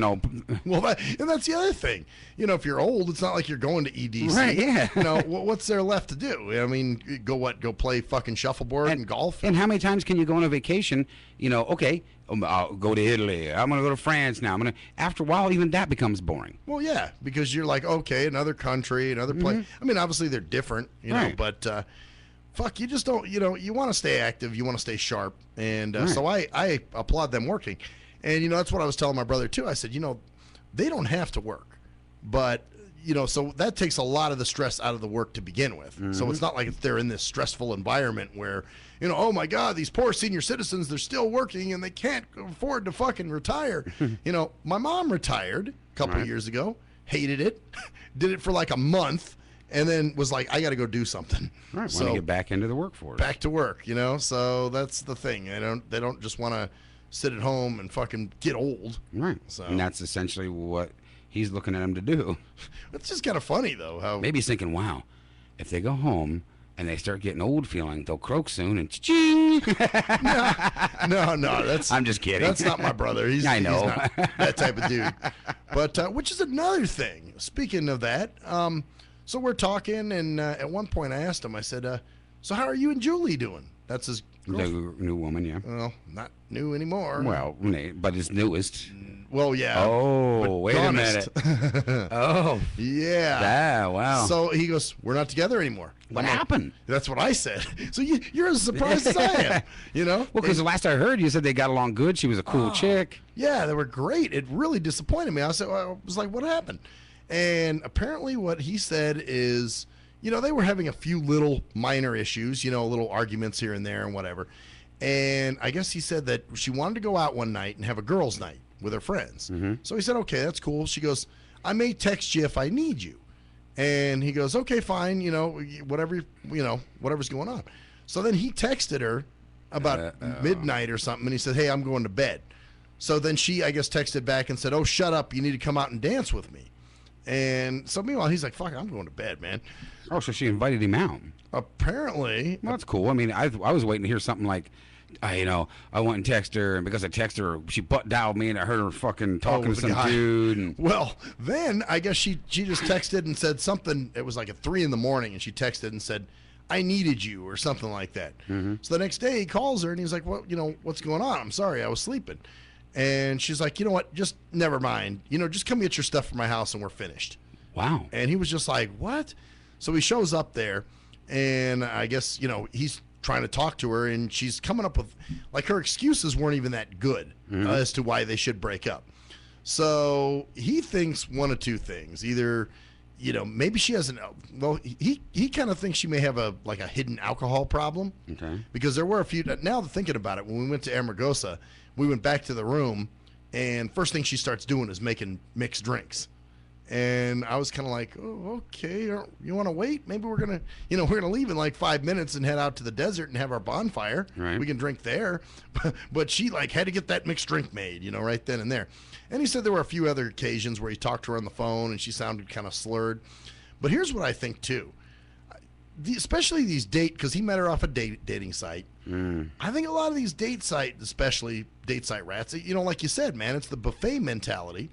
Well, and that's the other thing. If you're old, it's not like you're going to EDC. Right, yeah. What's there left to do? I mean, go play fucking shuffleboard and golf? And how many times can you go on a vacation, okay, I'll go to Italy, I'm going to go to France now. After a while, even that becomes boring. Well, yeah, because you're like, okay, another country, another place. I mean, obviously they're different, know, but fuck, you just don't, you want to stay active, you want to stay sharp. And so I applaud them working. And, that's what I was telling my brother, too. I said, they don't have to work. But, so that takes a lot of the stress out of the work to begin with. So it's not like they're in this stressful environment where, oh my God, these poor senior citizens, they're still working and they can't afford to fucking retire. My mom retired a couple of years ago, hated it, did it for like a month, and then was like, I got to go do something. Right, want to get back into the workforce. Back to work, so that's the thing. They don't just want to sit at home and fucking get old. Right. So. And that's essentially what he's looking at him to do. It's just kind of funny, though. How maybe he's thinking, wow, if they go home and they start getting old feeling, they'll croak soon and cha-ching. No, that's... I'm just kidding. That's not my brother. I know. He's not that type of dude. But, which is another thing. Speaking of that, so we're talking, and at one point I asked him, I said, so how are you and Julie doing? That's his girlfriend. The new woman, yeah. Well, not new anymore. Well, but his newest. Well, yeah. Oh, wait a minute. Oh. Yeah. Yeah, wow. So he goes, we're not together anymore. What happened? That's what I said. So you're as surprised as I am, Well, because the last I heard, you said they got along good. She was a cool chick. Yeah, they were great. It really disappointed me. I was like, what happened? And apparently what he said is, they were having a few little minor issues, little arguments here and there and whatever. And I guess he said that she wanted to go out one night and have a girls' night with her friends. So he said, okay, that's cool. She goes, I may text you if I need you. And he goes, okay, fine, whatever's going on. So then he texted her about midnight or something, and he said, hey, I'm going to bed. So then she, I guess, texted back and said, oh, shut up, you need to come out and dance with me. And so meanwhile, he's like, fuck, I'm going to bed, man. Oh, so she invited him out. Apparently. Well, that's cool. I mean, I was waiting to hear something like, I went and texted her, and because I texted her, she butt dialed me, and I heard her fucking talking to some dude. And well, then I guess she just texted and said something. It was like at 3 a.m, and she texted and said, I needed you, or something like that. So the next day he calls her, and he's like, well, what's going on? I'm sorry, I was sleeping. And she's like, you know what, just never mind. Just come get your stuff from my house, and we're finished. Wow. And he was just like, what? So he shows up there, and I guess, he's trying to talk to her, and she's coming up with, like, her excuses weren't even that good as to why they should break up. So he thinks one of two things. Either, maybe she has he kind of thinks she may have a hidden alcohol problem. Okay. Because there were a few, now thinking about it, when we went to Amargosa, we went back to the room, and first thing she starts doing is making mixed drinks. And I was kind of like, oh, okay, you want to wait? Maybe we're going to, we're going to leave in like 5 minutes and head out to the desert and have our bonfire. Right. We can drink there. But she had to get that mixed drink made, right then and there. And he said there were a few other occasions where he talked to her on the phone and she sounded kind of slurred. But here's what I think too. Especially these because he met her off a dating site. I think a lot of these date site rats, like you said, man, it's the buffet mentality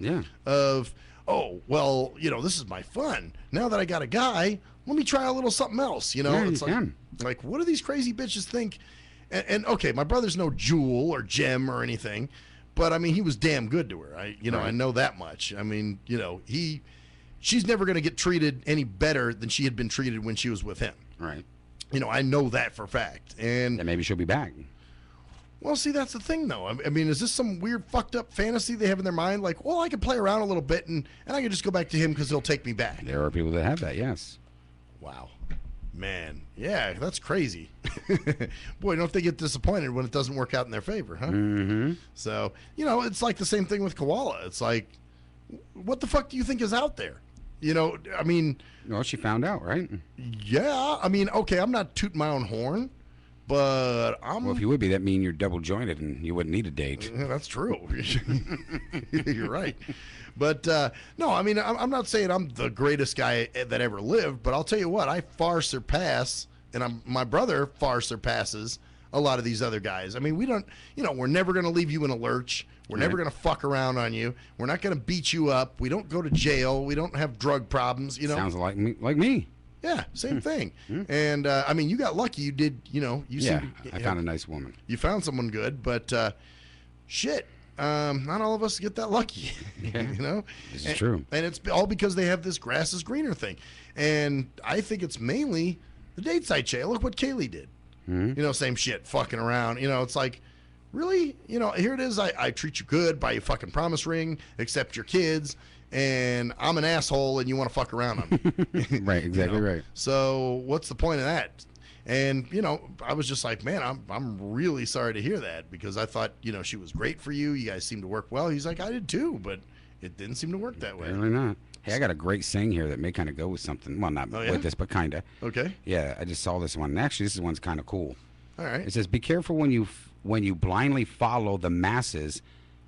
of, oh, well, this is my fun. Now that I got a guy, let me try a little something else. It's like, what do these crazy bitches think? And okay, my brother's no jewel or gem or anything, but I mean, he was damn good to her. I know that much. I mean, she's never going to get treated any better than she had been treated when she was with him. Right. I know that for a fact. And maybe she'll be back. Well, see, that's the thing, though. I mean, is this some weird, fucked up fantasy they have in their mind? Like, well, I can play around a little bit, and I can just go back to him because he'll take me back. There are people that have that, yes. Wow. Man, yeah, that's crazy. Boy, don't they get disappointed when it doesn't work out in their favor, huh? So, it's like the same thing with Koala. It's like, what the fuck do you think is out there? I mean... Well, she found out, right? Yeah, I mean, okay, I'm not tooting my own horn, But Well, if you would be, that mean you're double jointed and you wouldn't need a date. Yeah, that's true. You're right. But no, I mean, I'm not saying I'm the greatest guy that ever lived, but I'll tell you what, I far surpass, and my brother far surpasses a lot of these other guys. I mean, we don't, we're never going to leave you in a lurch. We're never going to fuck around on you. We're not going to beat you up. We don't go to jail. We don't have drug problems. Sounds like me. Yeah, same thing. And I mean, you got lucky. You did, I found a nice woman. You found someone good, but shit, not all of us get that lucky. This is true. And it's all because they have this grass is greener thing. And I think it's mainly the date site shit. Look what Kaylee did. Same shit, fucking around. It's like, really? Here it is. I treat you good, buy you a fucking promise ring, accept your kids, and I'm an asshole and you want to fuck around on me. Right, exactly right. So what's the point of that? And, I was just like, man, I'm really sorry to hear that, because I thought, she was great for you. You guys seemed to work well. He's like, I did too, but it didn't seem to work that way. Really not. Hey, I got a great saying here that may kind of go with something. Well, not with this, but kind of. Okay. Yeah, I just saw this one. And actually, this one's kind of cool. All right. It says, be careful when you blindly follow the masses,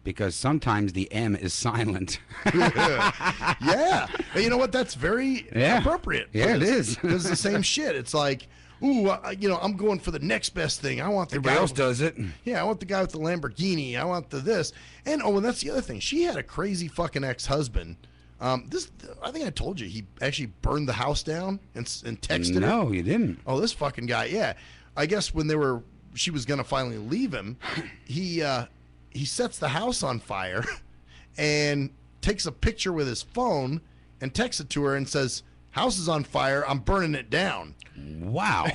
because sometimes the M is silent. Yeah. And you know what? That's very appropriate. Yeah, it is. Because it's the same shit. It's like, ooh, I'm going for the next best thing. I want the Everybody guy else does it. Yeah, I want the guy with the Lamborghini. I want the this. And that's the other thing. She had a crazy fucking ex-husband. I think I told you he actually burned the house down and texted her. No, you didn't. Oh, this fucking guy. Yeah. I guess when she was going to finally leave him, he sets the house on fire and takes a picture with his phone and texts it to her and says, house is on fire, I'm burning it down. Wow.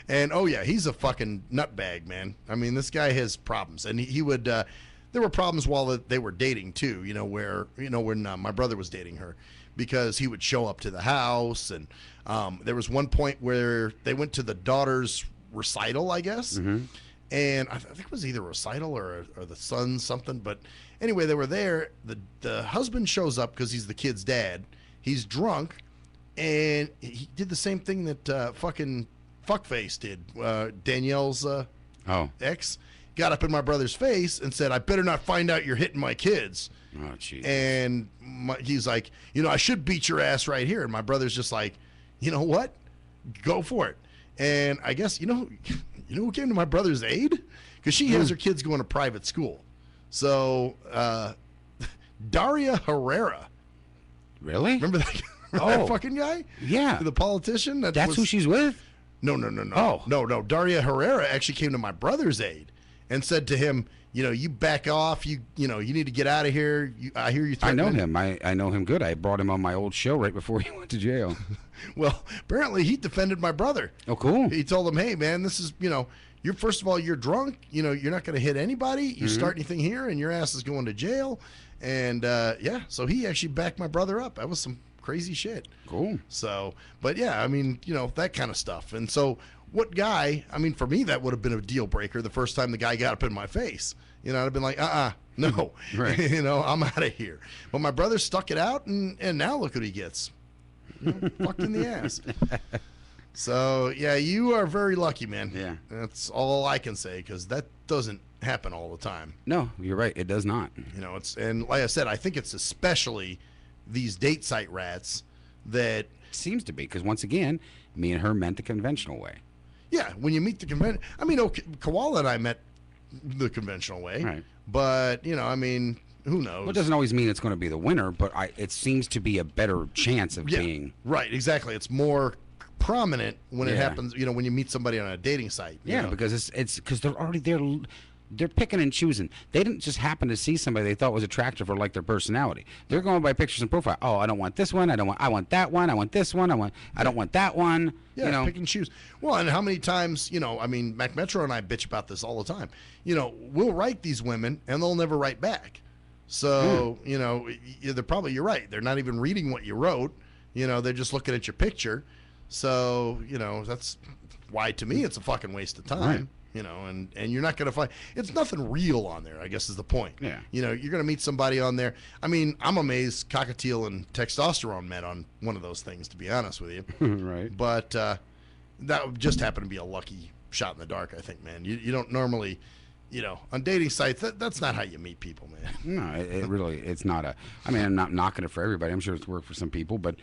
And oh yeah, he's a fucking nutbag, man. I mean, this guy has problems, and he would there were problems while they were dating too, when my brother was dating her, because he would show up to the house, and there was one point where they went to the daughter's recital, I guess. And I think it was either a recital or the son's something. But anyway, they were there. The husband shows up because he's the kid's dad. He's drunk, and he did the same thing that fucking fuckface did. Danielle's ex got up in my brother's face and said, I better not find out you're hitting my kids. Oh, jeez. And he's like, I should beat your ass right here. And my brother's just like, you know what? Go for it. And I guess, who came to my brother's aid? Because she has her kids going to private school. So, Daria Herrera. Really? Remember that, that fucking guy? Yeah. The politician? That's who she's with? No. Oh. No. Daria Herrera actually came to my brother's aid and said to him, you back off. You need to get out of here. I hear you threatening. I know him. I know him good. I brought him on my old show right before he went to jail. Well, apparently he defended my brother. Oh, cool. He told him, hey, man, this is, you're first of all, you're drunk. You're not going to hit anybody. You start anything here and your ass is going to jail. And, so he actually backed my brother up. That was some crazy shit. Cool. So, but yeah, I mean, that kind of stuff. And so what guy, I mean, for me, that would have been a deal breaker the first time the guy got up in my face. I'd have been like, no, right. I'm out of here. But my brother stuck it out, and now look what he gets. Fucked in the ass. So, yeah, you are very lucky, man. Yeah. That's all I can say, because that doesn't happen all the time. No, you're right. It does not. And like I said, I think it's especially these date site rats that... Seems to be, because once again, me and her meant the conventional way. Yeah, when you meet the convention... I mean, Koala and I met the conventional way. Right. But, I mean... Who knows? Well, it doesn't always mean it's going to be the winner, but it seems to be a better chance of being... Right, exactly. It's more prominent when it happens, when you meet somebody on a dating site. Yeah, because it's because they're already there. They're picking and choosing. They didn't just happen to see somebody they thought was attractive or like their personality. They're going by pictures and profile. Oh, I don't want this one. I want that one. I want this one. I don't want that one. Yeah, pick and choose. Well, and how many times, I mean, Mac Metro and I bitch about this all the time. We'll write these women and they'll never write back. So, you're right. They're not even reading what you wrote. They're just looking at your picture. So, that's why, to me, it's a fucking waste of time. Right. And you're not going to find, it's nothing real on there, I guess is the point. Yeah. You're going to meet somebody on there. I mean, I'm amazed Cockatiel and Testosterone met on one of those things, to be honest with you. Right. But that just happened to be a lucky shot in the dark. I think, man. You don't normally, on dating sites. That's not how you meet people, man. No, it really it's not a. I mean, I'm not knocking it for everybody. I'm sure it's worked for some people, but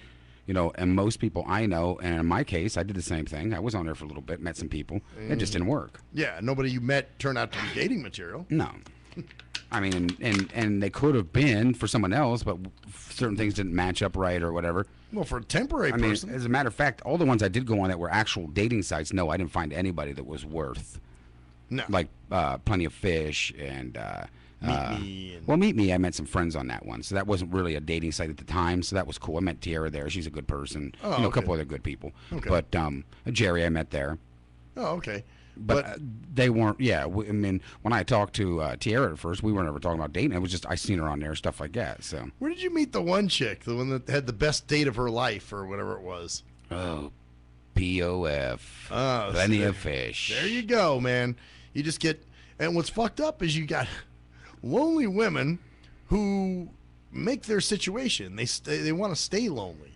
and most people I know, and in my case, I did the same thing. I was on there for a little bit, met some people. It just didn't work. Yeah, nobody you met turned out to be dating material. No. I mean, and they could have been for someone else, but certain things didn't match up right or whatever. Well, for a temporary person. As a matter of fact, all the ones I did go on that were actual dating sites, no, I didn't find anybody that was worth. No. Like Plenty of Fish and Meet Me. Well, Meet Me, I met some friends on that one, so that wasn't really a dating site at the time, so that was cool. I met Tiara there; she's a good person. Oh, a couple other good people. Okay. But Jerry, I met there. Oh, okay. But they weren't. Yeah, I mean, when I talked to Tiara at first, we weren't ever talking about dating. It was just I seen her on there, stuff like that. So. Where did you meet the one chick, the one that had the best date of her life, or whatever it was? Oh, POF. Oh, Plenty of Fish. There you go, man. You just get, and what's fucked up is you got lonely women who make their situation. They want to stay lonely.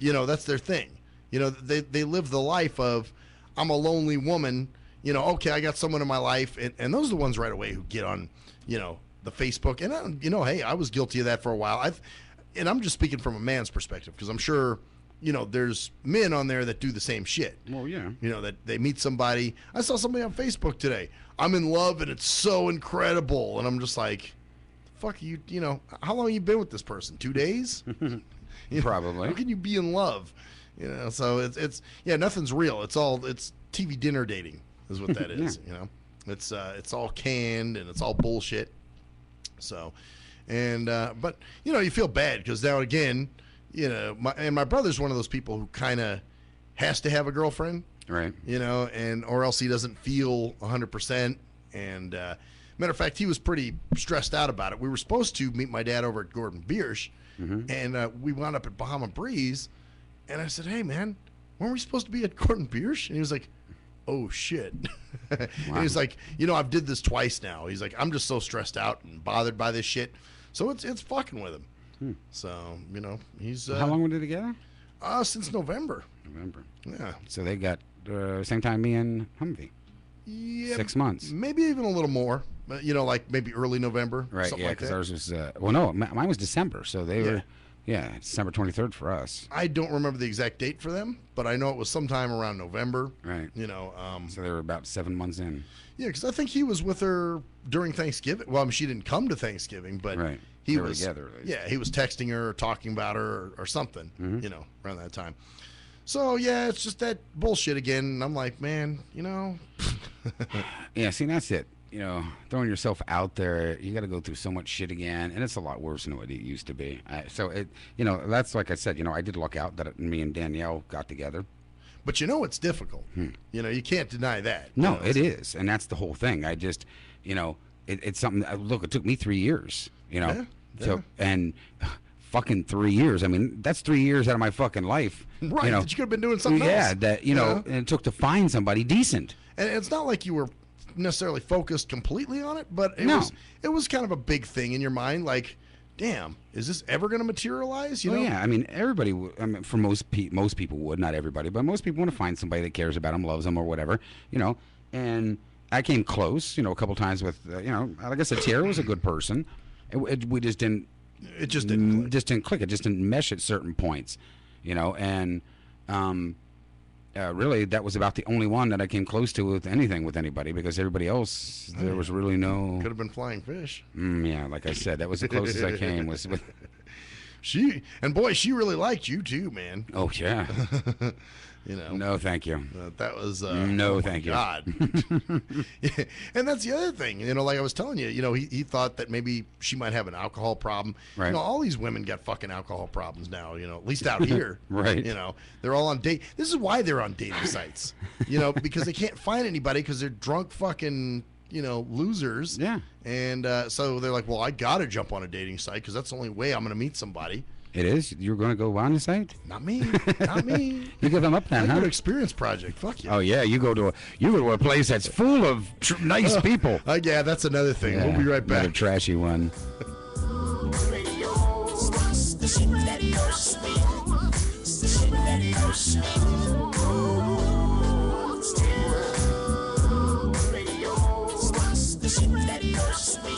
That's their thing. They live the life of, I'm a lonely woman. Okay, I got someone in my life, and those are the ones right away who get on, the Facebook. And hey, I was guilty of that for a while. And I'm just speaking from a man's perspective because I'm sure, there's men on there that do the same shit. Well, yeah. That they meet somebody. I saw somebody on Facebook today. I'm in love and it's so incredible, and I'm just like, fuck you. How long have you been with this person? 2 days? Probably. How can you be in love? So it's nothing's real. It's TV dinner dating is what that is. Yeah. It's all canned and it's all bullshit. So, and but you feel bad because now again, my brother's one of those people who kind of has to have a girlfriend, right? And or else he doesn't feel 100%. And matter of fact, he was pretty stressed out about it. We were supposed to meet my dad over at Gordon Biersch, and we wound up at Bahama Breeze. And I said, hey, man, weren't we supposed to be at Gordon Biersch? And he was like, oh, shit. Wow. And he's like, I've did this twice now. He's like, I'm just so stressed out and bothered by this shit. So it's fucking with him. So, he's... How long were they together? Since November. November. Yeah. So they got same time me and Humvee. Yeah, 6 months. Maybe even a little more. But, like maybe early November. Right, something yeah, like because that. ours was... well, no, mine was December, so they were... Yeah, December 23rd for us. I don't remember the exact date for them, but I know it was sometime around November. Right. So they were about 7 months in. Yeah, because I think he was with her during Thanksgiving. Well, I mean, she didn't come to Thanksgiving, but right. he they was together. At least. Yeah, he was texting her, or talking about her, or something. Around that time. So yeah, it's just that bullshit again. And I'm like, man, Yeah, see, that's it. Throwing yourself out there, you got to go through so much shit again, and it's a lot worse than what it used to be. So that's like I said. I did luck out that me and Danielle got together. But it's difficult. You can't deny that. No, it is, and that's the whole thing. I just, it's something. Look, it took me 3 years. Yeah. So and fucking 3 years. I mean, that's 3 years out of my fucking life. Right. That you could have been doing something else. Yeah. That and it took to find somebody decent. And it's not like you were necessarily focused completely on it, but it was kind of a big thing in your mind, like, damn, is this ever going to materialize? Yeah, I mean, everybody. For most people would, not everybody, but most people want to find somebody that cares about them, loves them, or whatever. And I came close, a couple times with, like I said, Tiara was a good person. We just didn't. It just didn't click. It just didn't mesh at certain points, and. Really, that was about the only one that I came close to with anything with anybody, because everybody else, there was really no... Could have been Flying Fish. Yeah, like I said, that was the closest I came. Was with... She really liked you too, man. Oh, yeah. No, thank you. That was... no, thank God. Yeah. And that's the other thing. Like I was telling you, he thought that maybe she might have an alcohol problem. Right. All these women got fucking alcohol problems now, at least out here. Right. They're all on date. This is why they're on dating sites, because they can't find anybody because they're drunk fucking... losers. Yeah. And so they're like, well, I got to jump on a dating site because that's the only way I'm going to meet somebody. It is? You're going to go on the site? Not me. Not me. You give them up then, I huh? go to Experience Project. Fuck you. Oh, yeah. You go to a place that's full of nice people. Yeah, that's another thing. Yeah, we'll be right back. Another trashy one. The shit that hurts me. The shit that hurts me. shit that hurts me.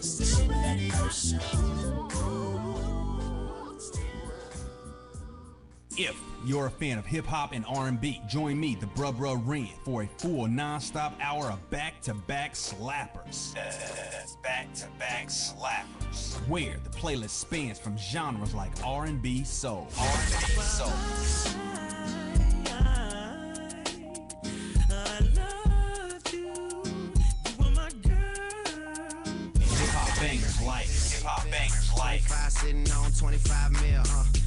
Shit that hurts me. If you're a fan of hip-hop and R&B, join me, the Bruh Ren, for a full non-stop hour of back-to-back slappers. That's back-to-back slappers. Where the playlist spans from genres like R&B, soul. R&B, soul. Hip-hop bangers like 25 sitting on 25 mil,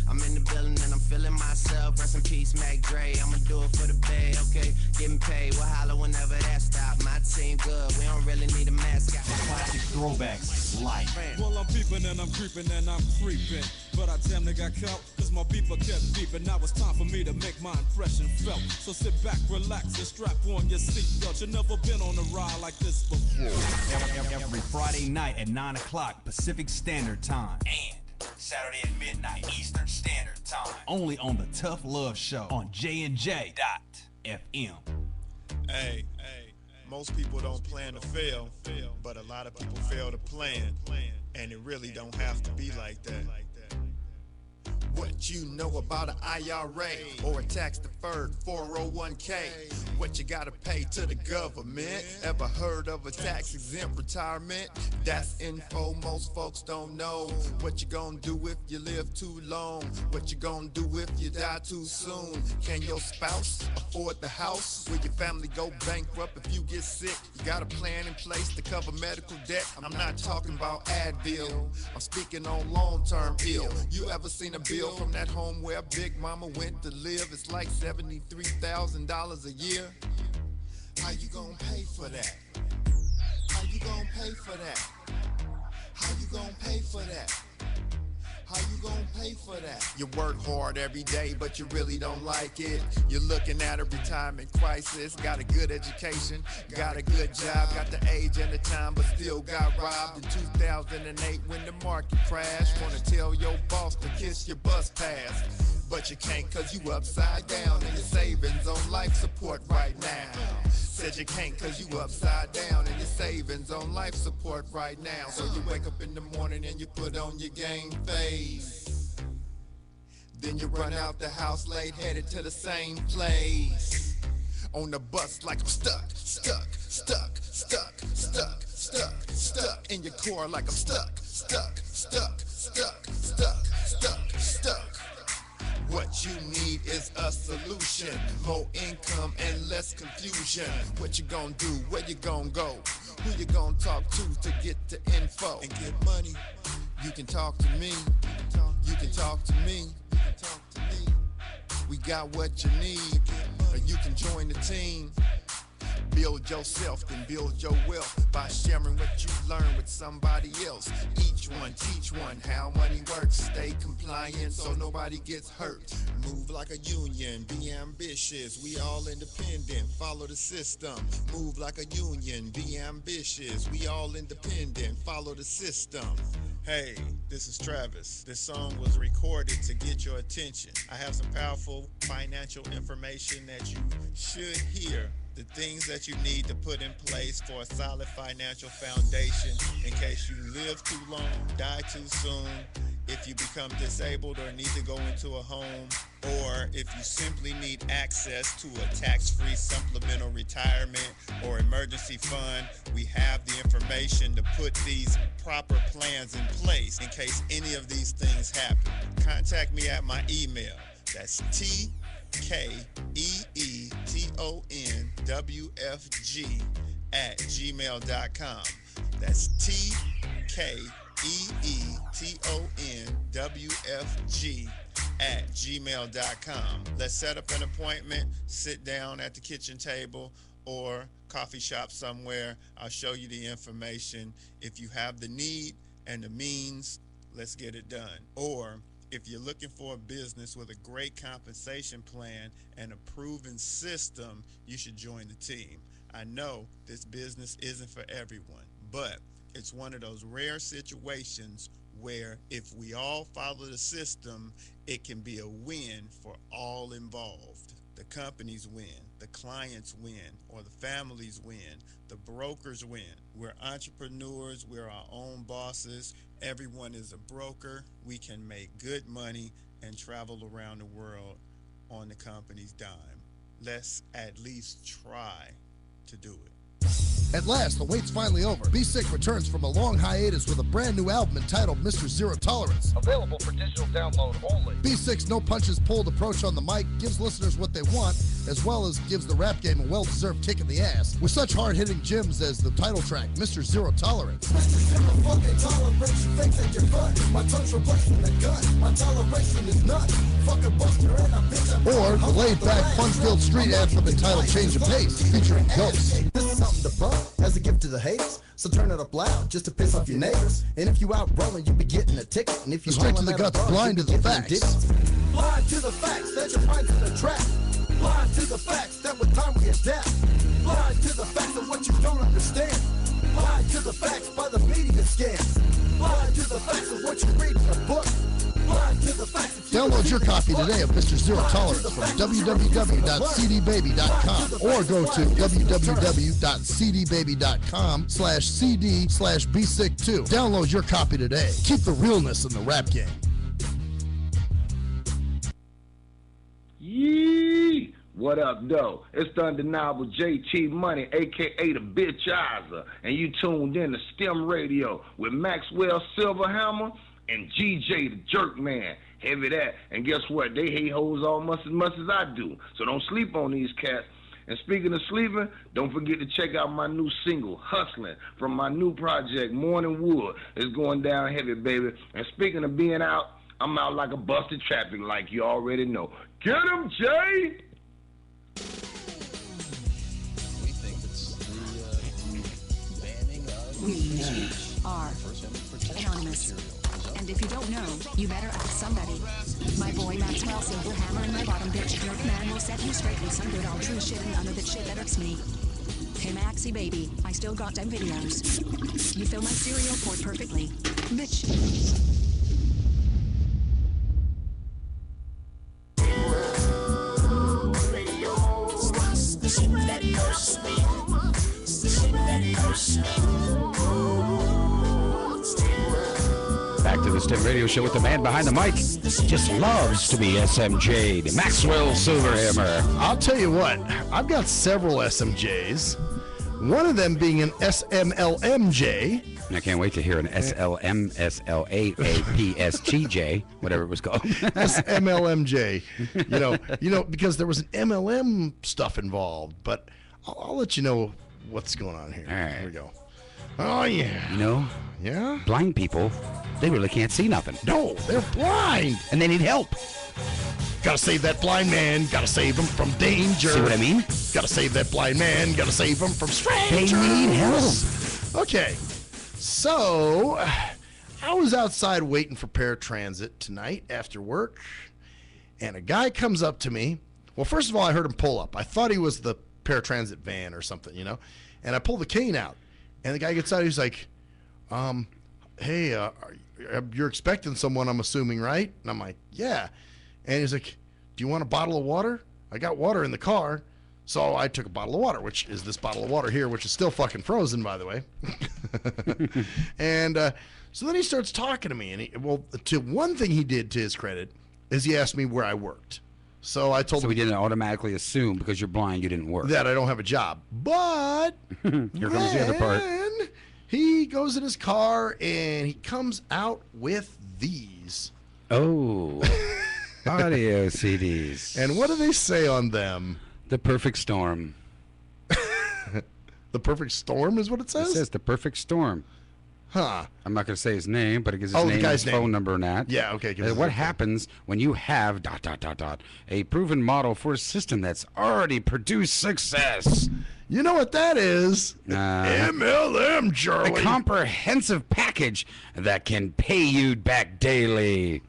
I'm in the building and I'm feeling myself. Rest in peace, Mac Dre. I'ma do it for the pay, okay? Getting paid, we'll holler whenever that stop. My team good, we don't really need a mascot. classic throwbacks like. Well, I'm peeping and I'm creeping and I'm creeping. But I damn near got caught, cause my beeper kept beeping. Now it's time for me to make my impression felt. So sit back, relax, and strap on your seatbelt. You've never been on a ride like this before. Every Friday night at 9 o'clock Pacific Standard Time. And Saturday at midnight Eastern Standard Time. Only on the Tough Love Show on JNJ.FM. Hey, most people don't plan to fail, but a lot of people fail to plan, and it really don't have to be like that. What you know about an IRA or a tax-deferred 401k? What you gotta pay to the government? Ever heard of a tax-exempt retirement? That's info most folks don't know. What you gonna do if you live too long? What you gonna do if you die too soon? Can your spouse afford the house? Will your family go bankrupt if you get sick? You got a plan in place to cover medical debt? I'm not talking about Advil, I'm speaking on long-term ill. You ever seen a bill from that home where Big Mama went to live? It's like $73,000 a year. How you gonna pay for that? How you gonna pay for that? How you gonna pay for that? How you gonna pay for that? You work hard every day, but you really don't like it. You're looking at a retirement crisis. Got a good education, got a good job, got the age and the time, but still got robbed in 2008 when the market crashed. Wanna tell your boss to kiss your bus pass, but you can't cause you upside down and your savings on life support right now. Said you can't cause you upside down and your savings on life support right now. So you wake up in the morning and you put on your game face. Then you run out the house late, headed to the same place. On the bus like I'm stuck in your car like I'm stuck. What you need is a solution, more income and less confusion. What you gonna do, where you gonna go, who you gonna talk to get the info and get money? You can talk to me, you can talk to me. We got what you need, or you can join the team. Build yourself, then build your wealth by sharing what you learn with somebody else. Each one, teach one how money works. Stay compliant so nobody gets hurt. Move like a union, be ambitious. We all independent, follow the system. Move like a union, be ambitious. We all independent, follow the system. Hey, this is Travis. This song was recorded to get your attention. I have some powerful financial information that you should hear. The things that you need to put in place for a solid financial foundation in case you live too long, die too soon, if you become disabled or need to go into a home, or if you simply need access to a tax-free supplemental retirement or emergency fund. We have the information to put these proper plans in place in case any of these things happen. Contact me at my email. That's TKEETONWFG@gmail.com. That's TKEETONWFG@gmail.com. Let's set up an appointment, sit down at the kitchen table or coffee shop somewhere. I'll show you the information. If you have the need and the means, let's get it done. Or if you're looking for a business with a great compensation plan and a proven system, you should join the team. I know this business isn't for everyone, but it's one of those rare situations where if we all follow the system, it can be a win for all involved. The companies win, the clients win or the families win, the brokers win. We're entrepreneurs, we're our own bosses. Everyone is a broker. We can make good money and travel around the world on the company's dime. Let's at least try to do it. At last, the wait's finally over. Be Sick returns from a long hiatus with a brand new album entitled Mr. Zero Tolerance. Available for digital download only. Be Sick's no punches pulled approach on the mic gives listeners what they want, as well as gives the rap game a well-deserved kick in the ass, with such hard-hitting gems as the title track, Mr. Zero Tolerance. Mr. Zero fucking tolerance, you think that you're fun. My tongue's replacing the gun. My toleration is none. Fuck a buster and a bitch. Or the laid-back, fun-filled street anthem entitled Change of Pace, featuring Ghosts. This is something to bump as a gift to the haters, so turn it up loud just to piss off your neighbors. And if you out rolling, you be getting a ticket. And if you Straight to the guts, blind to the facts. Blind to the facts that your mind's in a trap. Blind to the facts that with time we adapt. Blind to the facts of what you don't understand. Blind to the facts by the media scams. Blind to the facts of what you read in a book. Blind to the facts. Download your copy today of Mr. Zero Tolerance from www.cdbaby.com or go to www.cdbaby.com/cd/bsick2. Download your copy today. Keep the realness in the rap game. Yee! What up, though? It's the undeniable JT Money, a.k.a. the Bitchizer, and you tuned in to STIM Radio with Maxwell Silverhammer and GJ the Jerk Man. Heavy that. And guess what? They hate hoes almost as much as I do. So don't sleep on these cats. And speaking of sleeping, don't forget to check out my new single, Hustling, from my new project, Morning Wood. It's going down heavy, baby. And speaking of being out, I'm out like a busted traffic like you already know. Get him, Jay! We think it's the banning of We are anonymous. And if you don't know, you better ask somebody. My boy Maxwell Silverhammer and my bottom bitch Jerk Man will set you straight with some good old true shit and none of that shit that irks me. Hey Maxie baby, I still got them videos. You fill my cereal port perfectly. Bitch. Back to the STIM Radio Show with the man behind the mic. Just loves to be SMJ'd. Maxwell Silverhammer. I'll tell you what, I've got several SMJs. One of them being an SMLMJ. I can't wait to hear an SLMSLAAPSTJ, whatever it was called. SMLMJ. You know, because there was an MLM stuff involved, but I'll let you know what's going on here. All right. Here we go. Oh, yeah. You know, yeah, blind people, they really can't see nothing. No, they're blind. And they need help. Gotta save that blind man. Gotta save him from danger. See what I mean? Gotta save that blind man. Gotta save him from strangers. They need help. Okay. So, I was outside waiting for paratransit tonight after work, and a guy comes up to me. Well, first of all, I heard him pull up. I thought he was the paratransit van or something, you know, and I pulled the cane out, and the guy gets out. He's like, hey, you're expecting someone, I'm assuming, right? And I'm like, yeah. And he's like, do you want a bottle of water? I got water in the car. So I took a bottle of water, which is this bottle of water here, which is still fucking frozen, by the way. And so then he starts talking to me. And one thing he did to his credit is he asked me where I worked. So I told him. So he didn't automatically assume because you're blind you didn't work. That I don't have a job. But here comes the other part. He goes in his car and he comes out with these. Oh, audio CDs. And what do they say on them? The Perfect Storm. The Perfect Storm is what it says? It says The Perfect Storm. Huh. I'm not going to say his name, but it gives his name, his phone number, and that. Yeah, okay. What happens when you have ... a proven model for a system that's already produced success? You know what that is? MLM, Charlie. A comprehensive package that can pay you back daily.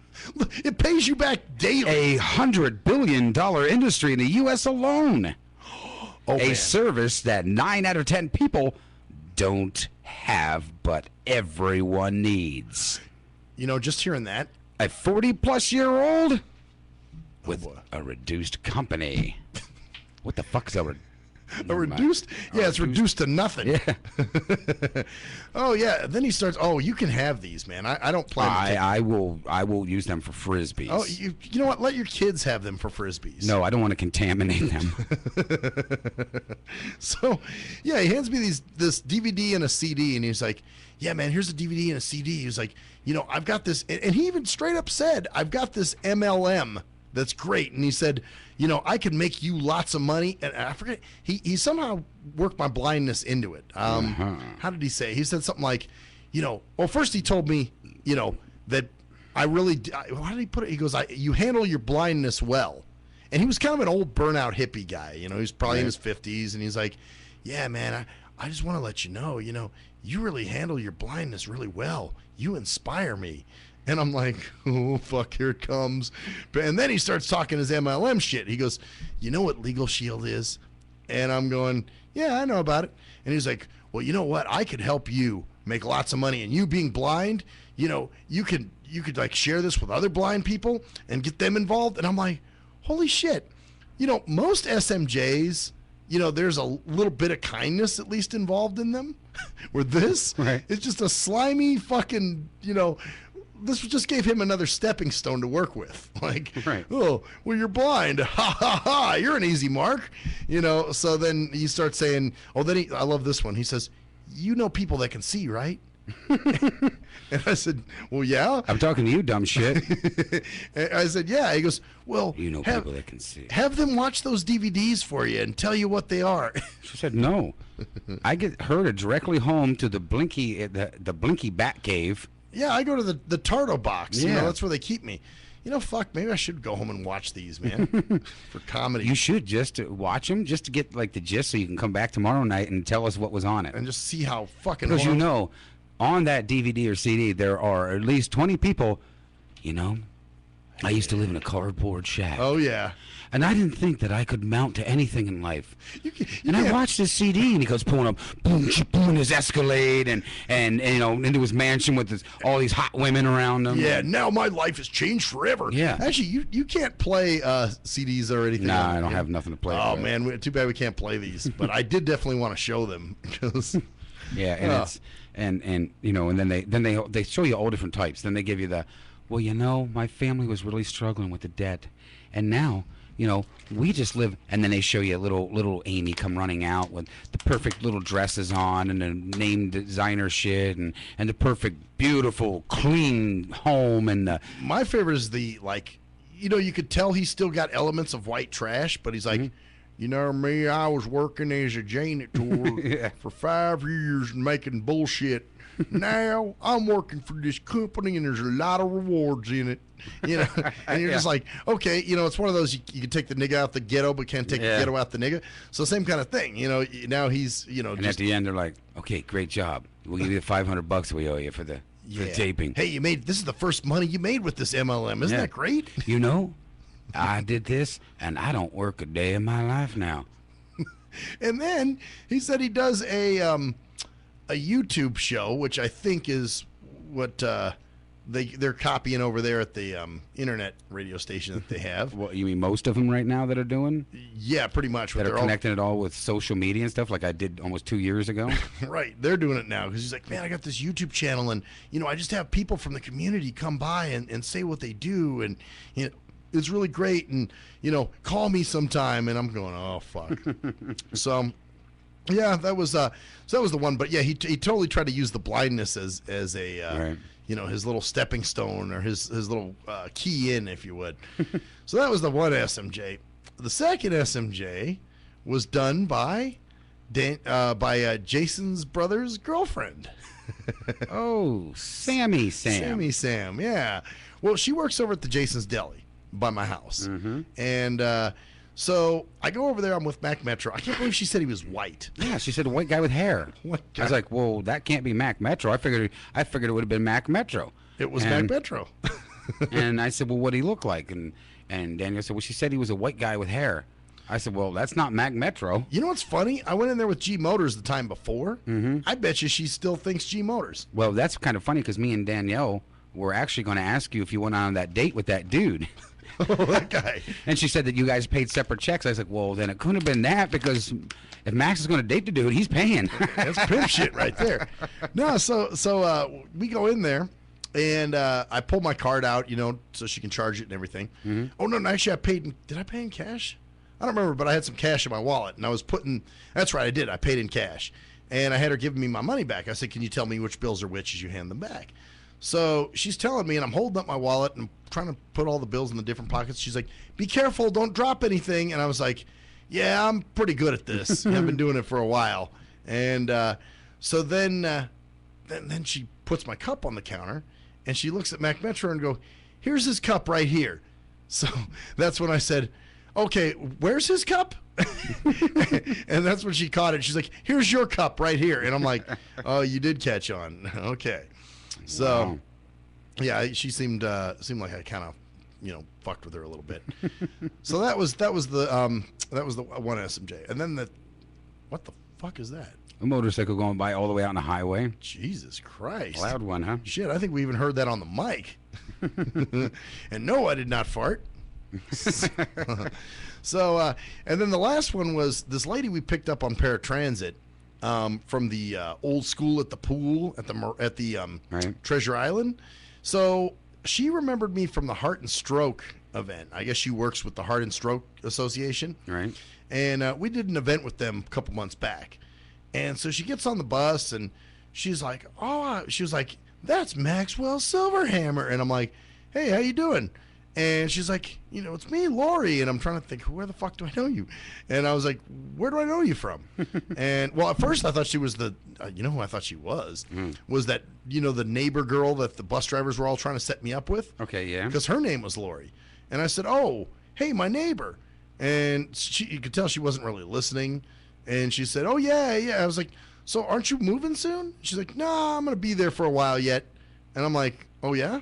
It pays you back daily. $100 billion industry in the U.S. alone. Oh, a service that 9 out of 10 people don't have, but everyone needs. You know, just hearing that. A 40-plus-year-old with a reduced company. What the fuck's over? A reduced? Yeah, it's reduced to nothing. Yeah. Oh yeah. Then he starts. Oh, you can have these, man. I don't plan. I will use them for frisbees. Oh, you know what? Let your kids have them for frisbees. No, I don't want to contaminate them. So, yeah, he hands me this DVD and a CD, and he's like, "Yeah, man, here's a DVD and a CD." He was like, "You know, I've got this," and he even straight up said, "I've got this MLM that's great," and he said, "You know, I could make you lots of money." And I forget, he somehow worked my blindness into it. How did he say? He said something like, you know, well, first he told me, you know, that I really, how did he put it? He goes, you handle your blindness well. And he was kind of an old burnout hippie guy. You know, he's probably in his 50s. And he's like, yeah, man, I just want to let you know, you really handle your blindness really well. You inspire me. And I'm like, oh, fuck, here it comes. And then he starts talking his MLM shit. He goes, you know what Legal Shield is? And I'm going, yeah, I know about it. And he's like, well, you know what? I could help you make lots of money. And you being blind, you know, you could like share this with other blind people and get them involved. And I'm like, holy shit. You know, most SMJs, you know, there's a little bit of kindness at least involved in them. Where this, it's just a slimy fucking, you know, this just gave him another stepping stone to work with. Like, oh, well, you're blind. Ha, ha, ha. You're an easy mark. You know, so then he starts saying, oh, then I love this one. He says, you know people that can see, right? And I said, well, yeah. I'm talking to you, dumb shit. And I said, yeah. He goes, well, you know people that can see. Have them watch those DVDs for you and tell you what they are. She said, no. I get her directly home to the Blinky, the Blinky Bat Cave. Yeah, I go to the Tardo box. Yeah. You know, that's where they keep me. You know, fuck, maybe I should go home and watch these, man, for comedy. You should just watch them, just to get like the gist, so you can come back tomorrow night and tell us what was on it. And just see how fucking. Because you know, on that DVD or CD, there are at least 20 people. You know, I used to live in a cardboard shack. Oh yeah. And I didn't think that I could mount to anything in life. And I watched this CD, and he goes pulling up, boom, boom, his Escalade, and you know, into his mansion with all these hot women around him. Yeah, now my life has changed forever. Yeah. Actually, you can't play CDs or anything. Nah, I don't have nothing to play. Oh man, too bad we can't play these. But I did definitely want to show them because. Yeah, and it's and you know, and then they show you all different types. Then they give you the, well, you know, my family was really struggling with the debt, and now. You know, we just live, and then they show you little Amy come running out with the perfect little dresses on and the name designer shit and the perfect, beautiful, clean home and my favorite is the, like, you know, you could tell he's still got elements of white trash, but he's like, you know me, I was working as a janitor for 5 years and making bullshit. Now I'm working for this company and there's a lot of rewards in it. You know, and you're just like, okay, you know, it's one of those you can take the nigga out the ghetto, but can't take the ghetto out the nigga. So same kind of thing. You know, now he's, you know, and at the end they're like, okay, great job. We'll give you the $500 we owe you for the taping. Hey, this is the first money you made with this MLM. Isn't that great? You know, I did this and I don't work a day in my life now. And then he said he does a YouTube show, which I think is what they're copying over there at the internet radio station that they have. What, you mean most of them right now that are doing? Yeah, pretty much. That are connecting it all with social media and stuff, like I did almost 2 years ago. Right, they're doing it now because he's like, man, I got this YouTube channel, and you know, I just have people from the community come by and say what they do, and you know, it's really great, and you know, call me sometime. And I'm going, oh fuck. So. Yeah, that was the one. But yeah, he totally tried to use the blindness as a you know, his little stepping stone or his little key in, if you would. So that was the one SMJ. The second SMJ was done by Jason's brother's girlfriend. Oh, Sammy Sam, yeah. Well, she works over at the Jason's Deli by my house, and. So I go over there. I'm with Mac Metro. I can't believe she said he was white. Yeah, she said a white guy with hair. I was like, well, that can't be Mac Metro. I figured it would have been Mac Metro. It was Mac Metro. And I said, well, what did he look like? And Daniel said, well, she said he was a white guy with hair. I said, well, that's not Mac Metro. You know what's funny? I went in there with G Motors the time before. I bet you she still thinks G Motors. Well, that's kind of funny because me and Danielle were actually going to ask you if you went on that date with that dude. Oh, that guy. And she said that you guys paid separate checks. I was like, well, then it couldn't have been that, because if Max is going to date the dude, he's paying. That's pimp shit right there. No, so we go in there, and I pull my card out, so she can charge it and everything. Mm-hmm. Oh, no, actually, did I pay in cash? I don't remember, but I had some cash in my wallet, and I was that's right, I did. I paid in cash. And I had her giving me my money back. I said, can you tell me which bills are which as you hand them back? So she's telling me, and I'm holding up my wallet and trying to put all the bills in the different pockets. She's like, be careful, don't drop anything. And I was like, yeah, I'm pretty good at this. I've been doing it for a while. And so then she puts my cup on the counter, and she looks at Mac Metro and go, here's his cup right here. So that's when I said, okay, where's his cup? And that's when she caught it. She's like, here's your cup right here. And I'm like, oh, you did catch on. Okay. So, Wow. yeah, she seemed like I kind of, fucked with her a little bit. So that was the one SMJ. And then what the fuck is that? A motorcycle going by all the way out on the highway. Jesus Christ. Loud one, huh? Shit, I think we even heard that on the mic. And no, I did not fart. So, and then the last one was this lady we picked up on paratransit from the old school at the pool at the Treasure Island. So she remembered me from the Heart and Stroke event. I guess she works with the Heart and Stroke Association. Right. And we did an event with them a couple months back. And so she gets on the bus, and she's like, that's Maxwell Silverhammer. And I'm like, hey, how you doing? And she's like, it's me, Lori. And I'm trying to think, where the fuck do I know you? And I was like, where do I know you from? And, well, at first I thought she was who I thought she was? Was that, the neighbor girl that the bus drivers were all trying to set me up with? Okay, yeah. Because her name was Lori. And I said, oh, hey, my neighbor. And you could tell she wasn't really listening. And she said, oh, yeah. I was like, so aren't you moving soon? She's like, no, I'm going to be there for a while yet. And I'm like, oh, yeah?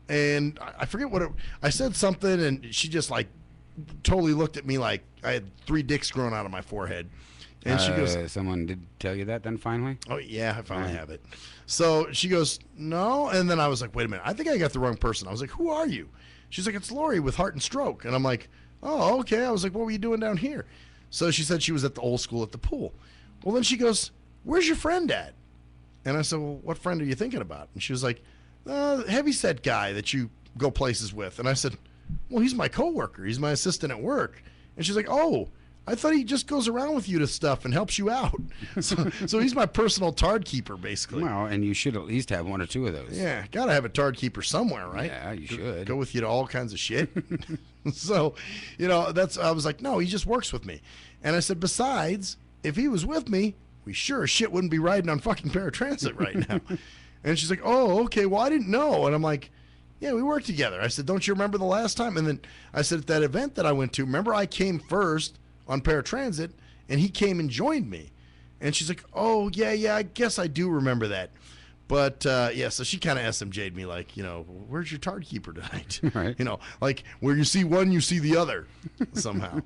And I forget I said something, and she just totally looked at me like I had 3 dicks growing out of my forehead. And she goes, someone did tell you that then finally? Oh, yeah, I finally have it. So she goes, no. And then I was like, wait a minute, I think I got the wrong person. I was like, who are you? She's like, it's Lori with Heart and Stroke. And I'm like, oh, okay. I was like, what were you doing down here? So she said she was at the old school at the pool. Well, then she goes, where's your friend at? And I said, well, what friend are you thinking about? And she was like, heavyset guy that you go places with. And I said, well, he's my coworker. He's my assistant at work. And she's like, oh, I thought he just goes around with you to stuff and helps you out. So he's my personal tard keeper, basically. Well, and you should at least have 1 or 2 of those. Yeah, got to have a tard keeper somewhere, right? Yeah, you should. Go with you to all kinds of shit. So, I was like, no, he just works with me. And I said, besides, if he was with me, we sure as shit wouldn't be riding on fucking paratransit right now. And she's like, oh, okay, well, I didn't know. And I'm like, yeah, we worked together. I said, don't you remember the last time? And then I said, at that event that I went to, remember I came first on paratransit, and he came and joined me. And she's like, oh, yeah, I guess I do remember that. But, yeah, so she kind of SMJ'd me like, where's your tard keeper tonight? Right. Like where you see one, you see the other somehow.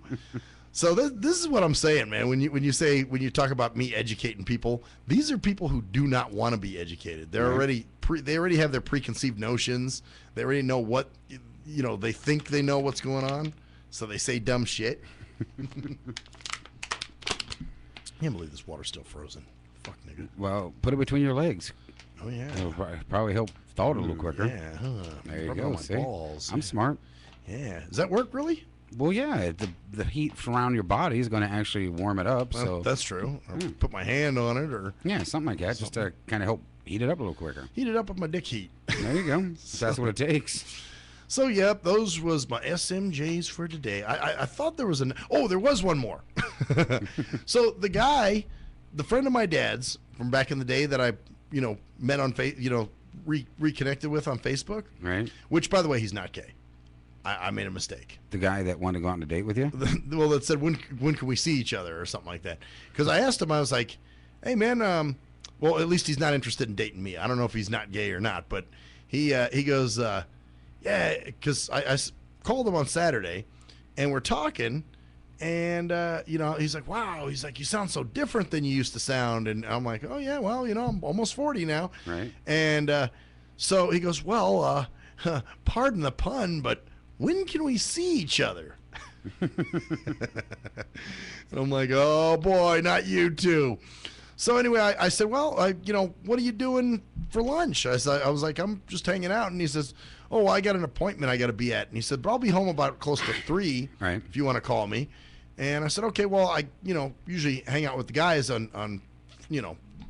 So this is what I'm saying, man. When you talk about me educating people, these are people who do not want to be educated. They're Right. they already have their preconceived notions. They already know what they think they know what's going on, so they say dumb shit. I can't believe this water's still frozen. Fuck, nigga. Well, put it between your legs. Oh yeah. It'll probably help thaw it a little quicker. Yeah. Huh. There you Rubbing go. on my See? balls. I'm smart. Yeah. Does that work really? Well, yeah. The heat around your body is going to actually warm it up. Well, So that's true. Or put my hand on it, or yeah, something like that, just to kind of help heat it up a little quicker. heat it up with my dick heat. There you go. If that's what it takes. So, yep, those was my SMJs for today. I thought there was there was one more. So the friend of my dad's from back in the day that I, met on reconnected with on Facebook. Right. Which, by the way, he's not gay. I made a mistake. The guy that wanted to go out on a date with you? Well, that said, when can we see each other or something like that? Because I asked him, I was like, hey, man, well, at least he's not interested in dating me. I don't know if he's not gay or not, but he goes, yeah, because I called him on Saturday, and we're talking, and, he's like, wow, he's like, you sound so different than you used to sound. And I'm like, oh, yeah, well, I'm almost 40 now. Right. And so he goes, well, pardon the pun, but when can we see each other? And I'm like, oh boy, not you two. So anyway, I said, well, what are you doing for lunch? I was like, I'm just hanging out. And he says, oh, I got an appointment I got to be at. And he said, but I'll be home about close to 3 if you want to call me. And I said, okay, well, I usually hang out with the guys on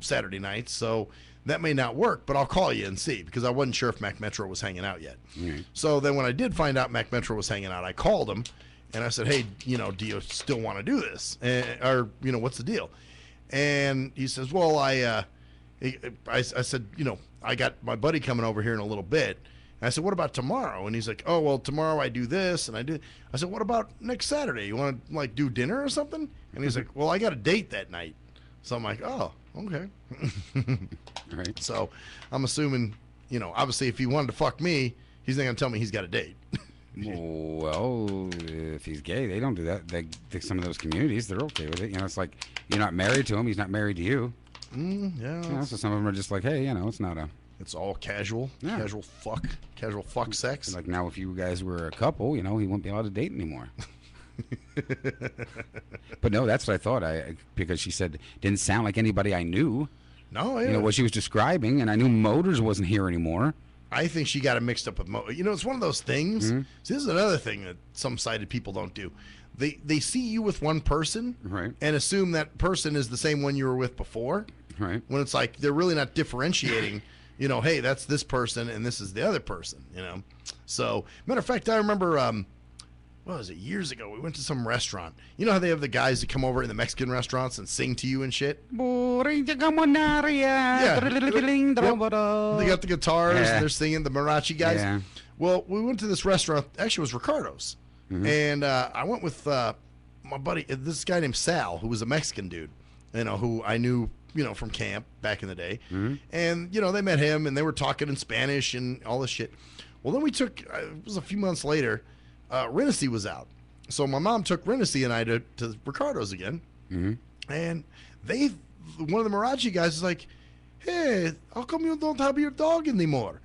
Saturday nights. So that may not work, but I'll call you and see, because I wasn't sure if Mac Metro was hanging out yet. So then when I did find out Mac Metro was hanging out, I called him and I said, hey, do you still want to do this? Or what's the deal? And he says, well, I said, I got my buddy coming over here in a little bit. And I said, what about tomorrow? And he's like, oh, well, tomorrow I do this and I do. I said, what about next Saturday? You want to do dinner or something? And he's like, well, I got a date that night. So I'm like, oh, okay. Right. So I'm assuming, obviously if he wanted to fuck me, he's not going to tell me he's got a date. Well, if he's gay, they don't do that. Some of those communities, they're okay with it. It's like you're not married to him, he's not married to you. Yeah. So some of them are just like, hey, it's not a. It's all casual, casual fuck sex. Like now, if you guys were a couple, he wouldn't be allowed to date anymore. But no, that's what I thought. Because she said didn't sound like anybody I knew. No, yeah. What she was describing, and I knew Motors wasn't here anymore. I think she got it mixed up with it's one of those things. See, this is another thing that some sighted people don't do. They see you with one person and assume that person is the same one you were with before. Right. When it's like they're really not differentiating, hey, that's this person and this is the other person, So, matter of fact, I remember what was it, years ago, we went to some restaurant. You know how they have the guys that come over in the Mexican restaurants and sing to you and shit? Yeah. Yep. They got the guitars, and they're singing, the mariachi guys. Yeah. Well, we went to this restaurant, actually it was Ricardo's. And I went with my buddy, this guy named Sal, who was a Mexican dude, who I knew, from camp back in the day. And, they met him, and they were talking in Spanish and all this shit. Well, then we took, it was a few months later, Renaissy was out. So my mom took Renaissy and I to Ricardo's again. And one of the mariachi guys is like, hey, how come you don't have your dog anymore?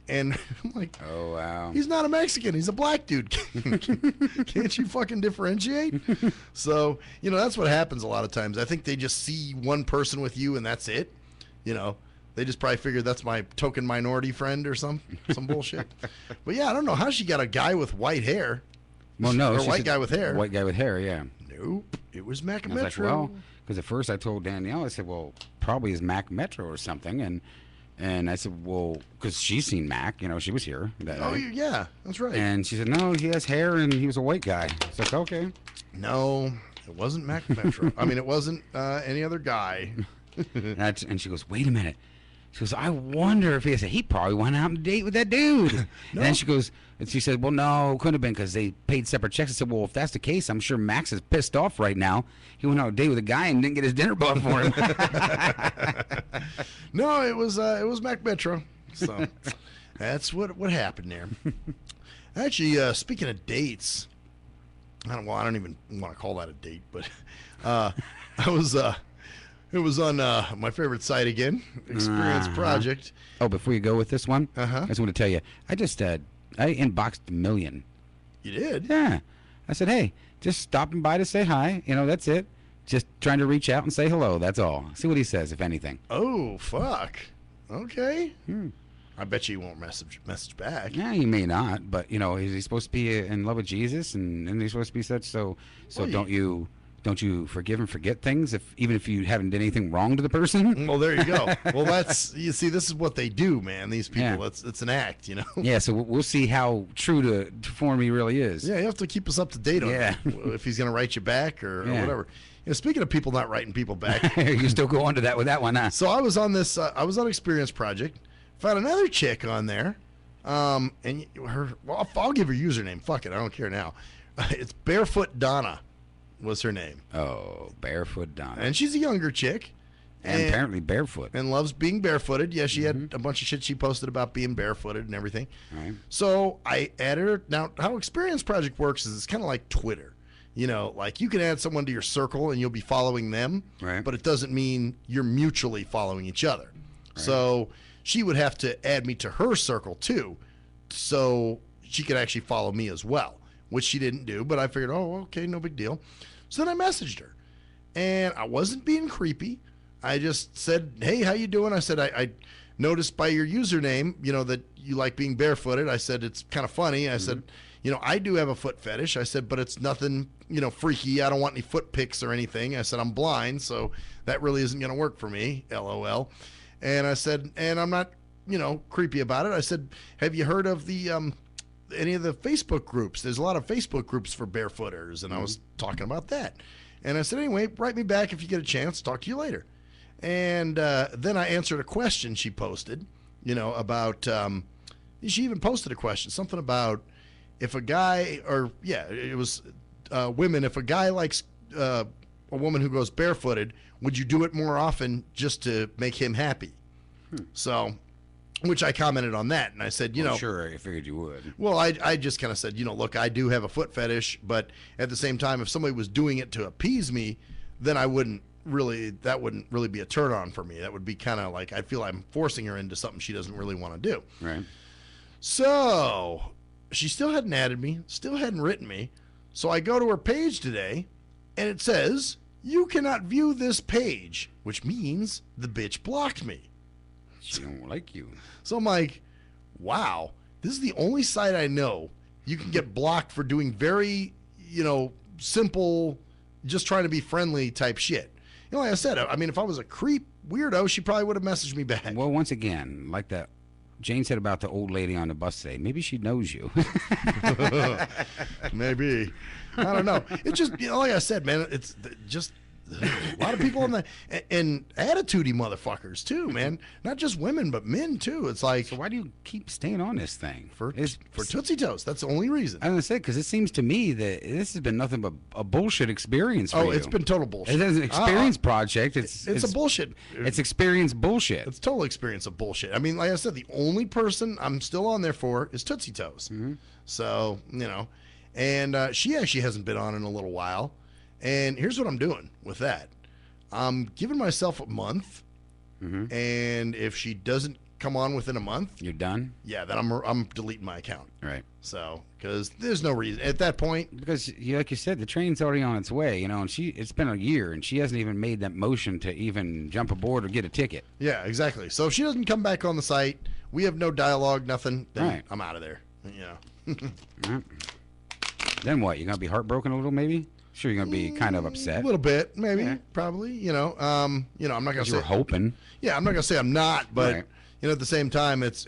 And I'm like, oh, wow. He's not a Mexican. He's a black dude. Can't you fucking differentiate? So, that's what happens a lot of times. I think they just see one person with you and that's it. They just probably figured that's my token minority friend or some bullshit. But yeah, I don't know how she got a guy with white hair. Well, no. Or white guy with hair. White guy with hair, yeah. Nope. It was Mac I was Metro. like, well, because at first I told Danielle, I said, well, probably is Mac Metro or something. And I said, well, because she's seen Mac, she was here that night. Yeah, that's right. And she said, no, he has hair and he was a white guy. It's like, okay. No, it wasn't Mac Metro. I mean, it wasn't any other guy. And she goes, wait a minute. She goes, I wonder if he probably went out on a date with that dude. And then she said, well, no, couldn't have been because they paid separate checks. I said, well, if that's the case, I'm sure Max is pissed off right now. He went on a date with a guy and didn't get his dinner bought for him. No, it was Mac Metro. So that's what happened there. Actually, speaking of dates, I don't even want to call that a date, but it was on my favorite site again, Experience Project. Oh, before you go with this one, I just want to tell you, I just I inboxed 1 million. You did? Yeah. I said, hey, just stopping by to say hi. That's it. Just trying to reach out and say hello. That's all. See what he says, if anything. Oh, fuck. Okay. I bet you he won't message back. Yeah, he may not, but is he supposed to be in love with Jesus, and he's supposed to be such? So well, don't you forgive and forget things even if you haven't done anything wrong to the person? Well, there you go. Well, you see, this is what they do, man. These people, it's an act, Yeah, so we'll see how true to form he really is. Yeah, you have to keep us up to date on if he's going to write you back or whatever. Speaking of people not writing people back, you still go on to that with that one, huh? So I was on this. I was on Experience Project. Found another chick on there, and I'll give her username. Fuck it, I don't care now. It's Barefoot Donna. Was her name. Oh, Barefoot Donna. And she's a younger chick. And apparently barefoot. And loves being barefooted. Yeah, she had a bunch of shit she posted about being barefooted and everything. Right. So I added her. Now, how Experience Project works is it's kind of like Twitter. Like you can add someone to your circle and you'll be following them. Right. But it doesn't mean you're mutually following each other. Right. So she would have to add me to her circle too. So she could actually follow me as well, which she didn't do, but I figured, oh, okay, no big deal. So then I messaged her, and I wasn't being creepy. I just said, hey, how you doing? I said, I noticed by your username, that you like being barefooted. I said, it's kind of funny. I said, I do have a foot fetish. I said, but it's nothing, freaky. I don't want any foot pics or anything. I said, I'm blind, so that really isn't going to work for me, LOL. And I said, and I'm not, creepy about it. I said, have you heard of the any of the Facebook groups? There's a lot of Facebook groups for barefooters, and I was talking about that. And I said, anyway, write me back if you get a chance. Talk to you later. And then I answered a question she posted, about, she even posted a question, something about if a guy, it was women, if a guy likes a woman who goes barefooted, would you do it more often just to make him happy? So, which I commented on that, and I said, sure, I figured you would. Well, I just kind of said, look, I do have a foot fetish, but at the same time, if somebody was doing it to appease me, then that wouldn't really be a turn on for me. That would be kind of like, I feel I'm forcing her into something she doesn't really want to do. Right. So she still hadn't added me, still hadn't written me. So I go to her page today, and it says, you cannot view this page, which means the bitch blocked me. She don't like you. So I'm like, wow, this is the only site I know you can get blocked for doing very, simple, just trying to be friendly type shit. Like I said, I mean, if I was a creep weirdo, she probably would have messaged me back. Well, once again, like that Jane said about the old lady on the bus today, maybe she knows you. Maybe. I don't know. It's just, like I said, man, it's just a lot of people on the, and attitude-y motherfuckers too, man. Not just women, but men too. It's like, so why do you keep staying on this thing? For Tootsie Toes. That's the only reason. I was gonna say, because it seems to me that this has been nothing but a bullshit experience for you. It's been total bullshit. It's an experience project. It's a bullshit. It's experience bullshit. It's total experience of bullshit. I mean, like I said, the only person I'm still on there for is Tootsie Toes. Mm-hmm. So, and she actually hasn't been on in a little while. And here's what I'm doing with that. I'm giving myself a month, and if she doesn't come on within a month, you're done. Yeah, then I'm deleting my account. Right. So, because there's no reason at that point. Because like you said, the train's already on its way. And it's been a year, and she hasn't even made that motion to even jump aboard or get a ticket. Yeah, exactly. So if she doesn't come back on the site, we have no dialogue, nothing. Then right. I'm out of there. Right. Then what? You're gonna be heartbroken a little, maybe. Sure, you're gonna be kind of upset. A little bit, maybe, probably. I'm not gonna say. You were hoping. Yeah, I'm not gonna say I'm not, but right. At the same time, it's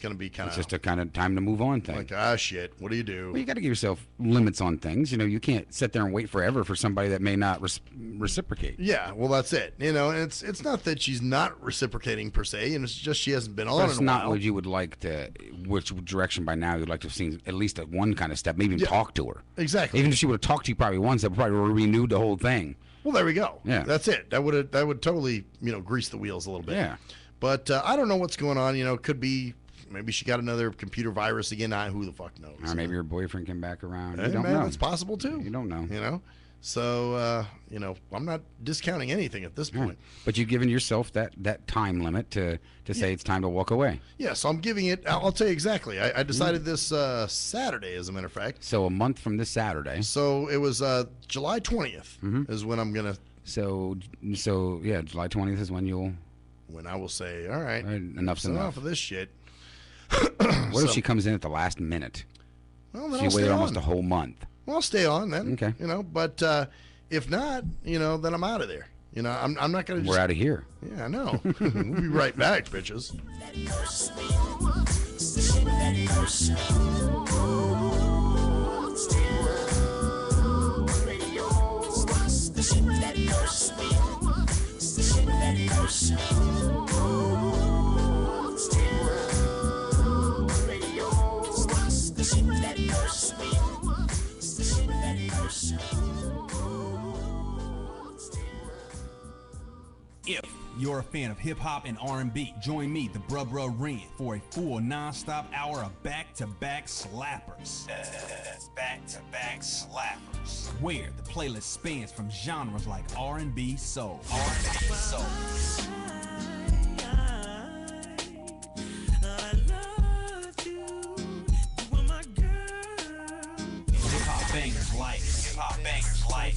gonna be kind of. It's just a kind of time to move on thing. Like, shit, what do you do? Well, you got to give yourself limits on things. You can't sit there and wait forever for somebody that may not reciprocate. Yeah, well, that's it. And it's not that she's not reciprocating per se, and it's just she hasn't been on in a while. That's not what you would like to. Which direction by now you'd like to have seen at least at one kind of step, maybe even talk to her. Exactly. Even if she would have talked to you probably once, that would probably renewed the whole thing. Well, there we go. Yeah, that's it. That would totally grease the wheels a little bit. Yeah. But I don't know what's going on. Could be maybe she got another computer virus again. Who the fuck knows? Or maybe her boyfriend came back around. Hey, you don't man, know. It's possible too. You don't know. So I'm not discounting anything at this point. But you've given yourself that time limit to say it's time to walk away. Yeah. So I'm giving it. I'll tell you exactly. I decided this Saturday, as a matter of fact. So a month from this Saturday. So it was July 20th is when I'm gonna. So yeah, July 20th is when you'll. When I will say, all right, enough's enough of this shit. What if she comes in at the last minute? Well, then she waited almost a whole month. Well, I'll stay on then. Okay. But if not, then I'm out of there. I'm not going to. We're out of here. Yeah, I know. We'll be right back, bitches. If you're a fan of hip-hop and R&B, join me, the Bruh Ren, for a full non-stop hour of back-to-back slappers. That's back-to-back slappers. Where the playlist spans from genres like R&B, soul. R&B, soul.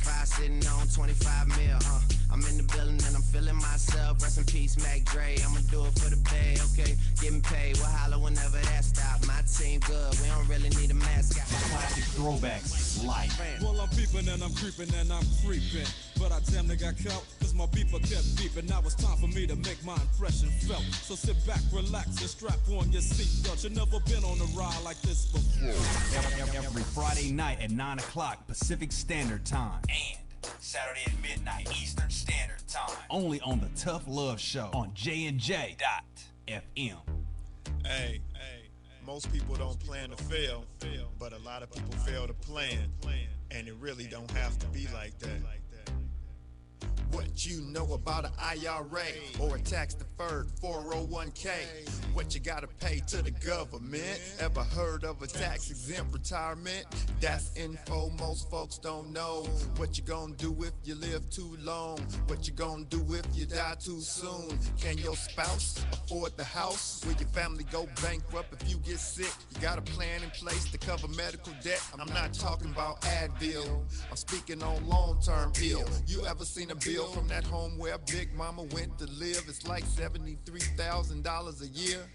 Five sitting on 25 mil, I'm in the building and I'm feeling myself. Rest in peace, Mac Dre. I'ma do it for the pay, okay? Getting paid, we'll holler whenever that stop. My team good, we don't really need a mascot. Classic throwbacks, life. Well, I'm peeping and I'm creeping and I'm creeping. But I damn near got caught, cause my beeper kept beeping. Now it's time for me to make my impression felt. So sit back, relax, and strap on your seatbelt. You've never been on a ride like this before. Every Friday night at 9 o'clock Pacific Standard Time. And Saturday at midnight Eastern Standard Time. Only on the Tough Love Show on JNJ.FM. Hey, most people don't plan to fail, but a lot of people fail to plan, and it really don't have to be like that. What you know about an IRA or a tax-deferred 401k? What you gotta pay to the government? Ever heard of a tax-exempt retirement? That's info most folks don't know. What you gonna do if you live too long? What you gonna do if you die too soon? Can your spouse afford the house? Will your family go bankrupt if you get sick? You got a plan in place to cover medical debt? I'm not talking about Advil, I'm speaking on long-term ill. You ever seen a bill from that home where Big Mama went to live? It's like $73,000 a year.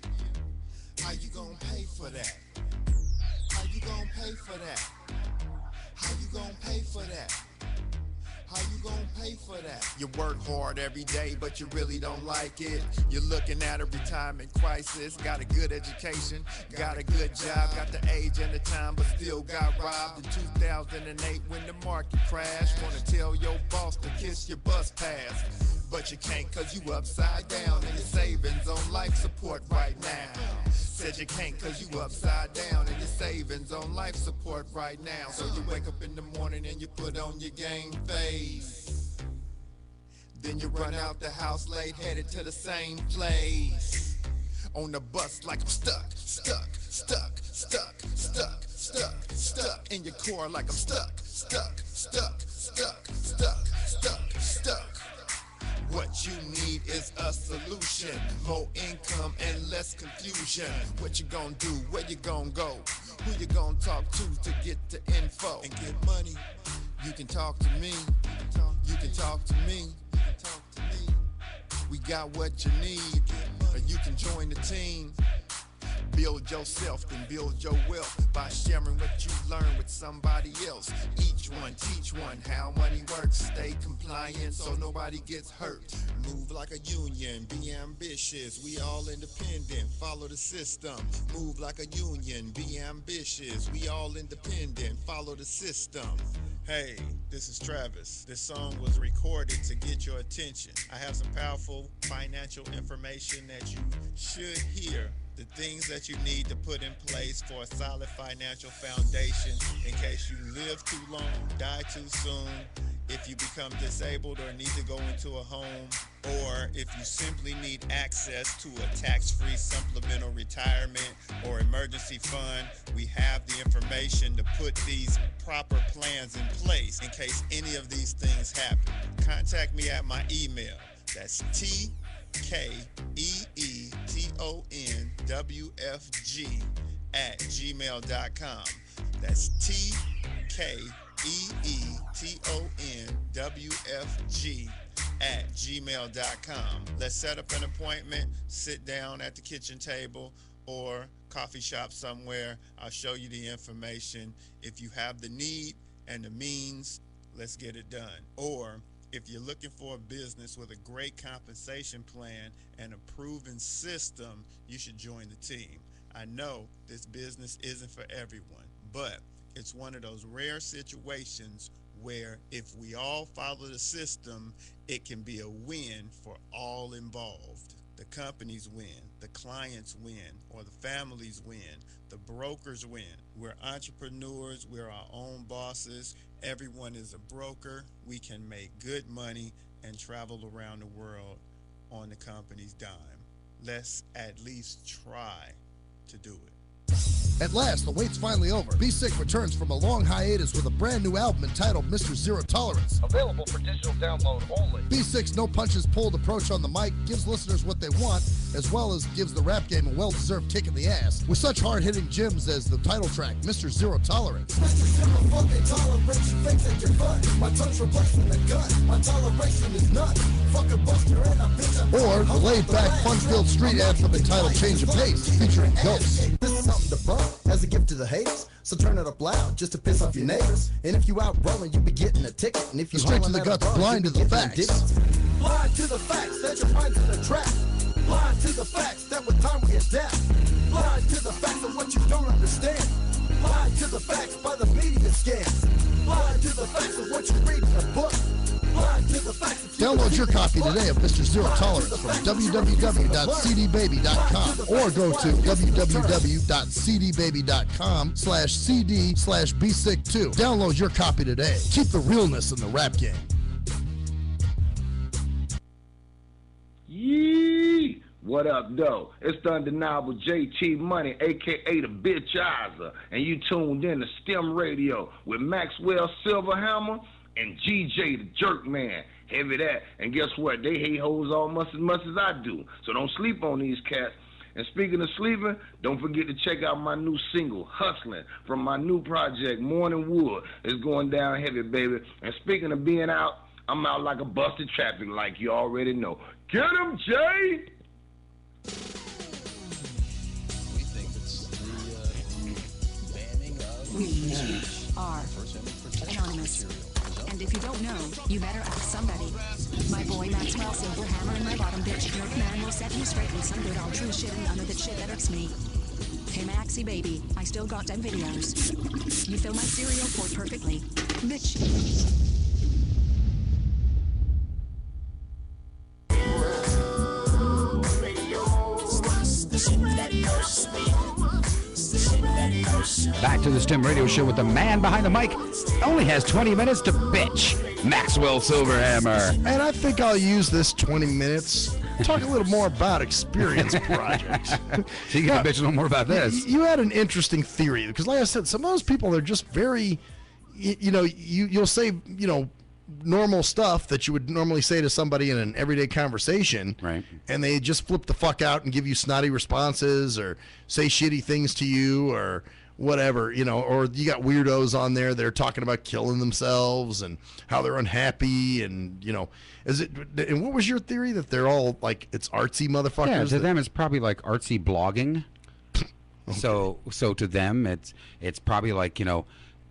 How you gonna pay for that? How you gonna pay for that? How you gonna pay for that? How you gonna pay for that? You work hard every day, but you really don't like it. You're looking at a retirement crisis. Got a good education, got a good job, got the age and the time, but still got robbed in 2008 when the market crashed. Wanna tell your boss to kiss your bus pass, but you can't cause you upside down and your savings on life support right now. Said you can't cause you upside down and your savings on life support right now. So you wake up in the morning and you put on your game face. Then you run out the house late, headed to the same place. On the bus like I'm stuck in your core like I'm stuck. What you need is a solution, more income and less confusion. What you gonna do, where you gonna go, who you gonna talk to get the info and get money? You can talk to me, you can talk to me. We got what you need, or you can join the team. Build yourself, then build your wealth by sharing what you learn with somebody else. Each one, teach one how money works. Stay compliant so nobody gets hurt. Move like a union, be ambitious. We all independent, follow the system. Move like a union, be ambitious. We all independent, follow the system. Hey, this is Travis. This song was recorded to get your attention. I have some powerful financial information that you should hear. The things that you need to put in place for a solid financial foundation in case you live too long, die too soon, if you become disabled or need to go into a home, or if you simply need access to a tax-free supplemental retirement or emergency fund. We have the information to put these proper plans in place in case any of these things happen. Contact me at my email. That's TKEETONWFG@gmail.com. That's TKEETONWFG@gmail.com. Let's set up an appointment, sit down at the kitchen table or coffee shop somewhere. I'll show you the information. If you have the need and the means, let's get it done. Or if you're looking for a business with a great compensation plan and a proven system, you should join the team. I know this business isn't for everyone, but it's one of those rare situations where if we all follow the system, it can be a win for all involved. The companies win, the clients win, or the families win, the brokers win. We're entrepreneurs, we're our own bosses. Everyone is a broker. We can make good money and travel around the world on the company's dime. Let's at least try to do it. At last, the wait's finally over. Be Sick returns from a long hiatus with a brand new album entitled Mr. Zero Tolerance. Available for digital download only. Be Sick's no punches pulled approach on the mic gives listeners what they want, as well as gives the rap game a well-deserved kick in the ass, with such hard-hitting gems as the title track, Mr. Zero Tolerance. Mr. Zero fucking tolerance, you think that you're fun. My tongue's replacing the gun. My toleration is none. Fucking buster and a bitch. Or the laid-back, fun-filled street anthem entitled Change of Pace, featuring Ghosts. This is something to bump as a gift to the haters, so turn it up loud just to piss off your neighbors. And if you out rolling, you be getting a ticket. And if you straight to the guts, blind to the facts. Blind to the facts that your mind's in a trap. Blind to the facts that with time we adapt. Blind to the facts of what you don't understand. Blind to the facts by the media scans. Blind to the facts of what you read in a book. Blind to the facts. Download your copy today of Mr. Zero Tolerance from www.cdbaby.com or go to www.cdbaby.com/cd/bsick2. Download your copy today. Keep the realness in the rap game. Yee! What up, though? It's the undeniable JT Money, a.k.a. the Bitchizer, and you tuned in to STIM Radio with Maxwell Silverhammer and GJ the Jerk Man. Heavy that. And guess what? They hate hoes almost as much as I do. So don't sleep on these cats. And speaking of sleeping, don't forget to check out my new single, Hustling, from my new project, Morning Wood. It's going down heavy, baby. And speaking of being out, I'm out like a busted traffic light, you already know. Get him, Jay! We think it's the banning of We are First Amendment protection anonymous. material. And if you don't know, you better ask somebody. My boy Maxwell Silverhammer and my bottom bitch Jerk Man will set you straight with some good old true shit and none of that shit that irks me. Hey Maxie baby, I still got them videos. You fill my cereal port perfectly. Bitch. Back to the STIM Radio Show with the man behind the mic. Only has 20 minutes to bitch. Maxwell Silverhammer. And I think I'll use this 20 minutes talk a little more about experience projects. So you can bitch a little more about this. You had an interesting theory because, like I said, some of those people are just very, you'll say, normal stuff that you would normally say to somebody in an everyday conversation, right? And they just flip the fuck out and give you snotty responses or say shitty things to you or whatever, or you got weirdos on there that are talking about killing themselves and how they're unhappy and, and what was your theory that they're all like, it's artsy motherfuckers? Yeah, to them it's probably like artsy blogging. Okay. So to them it's probably like,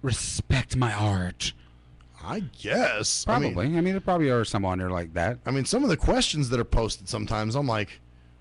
respect my art. I guess. Probably. I mean, there probably are some on there like that. I mean, some of the questions that are posted sometimes, I'm like,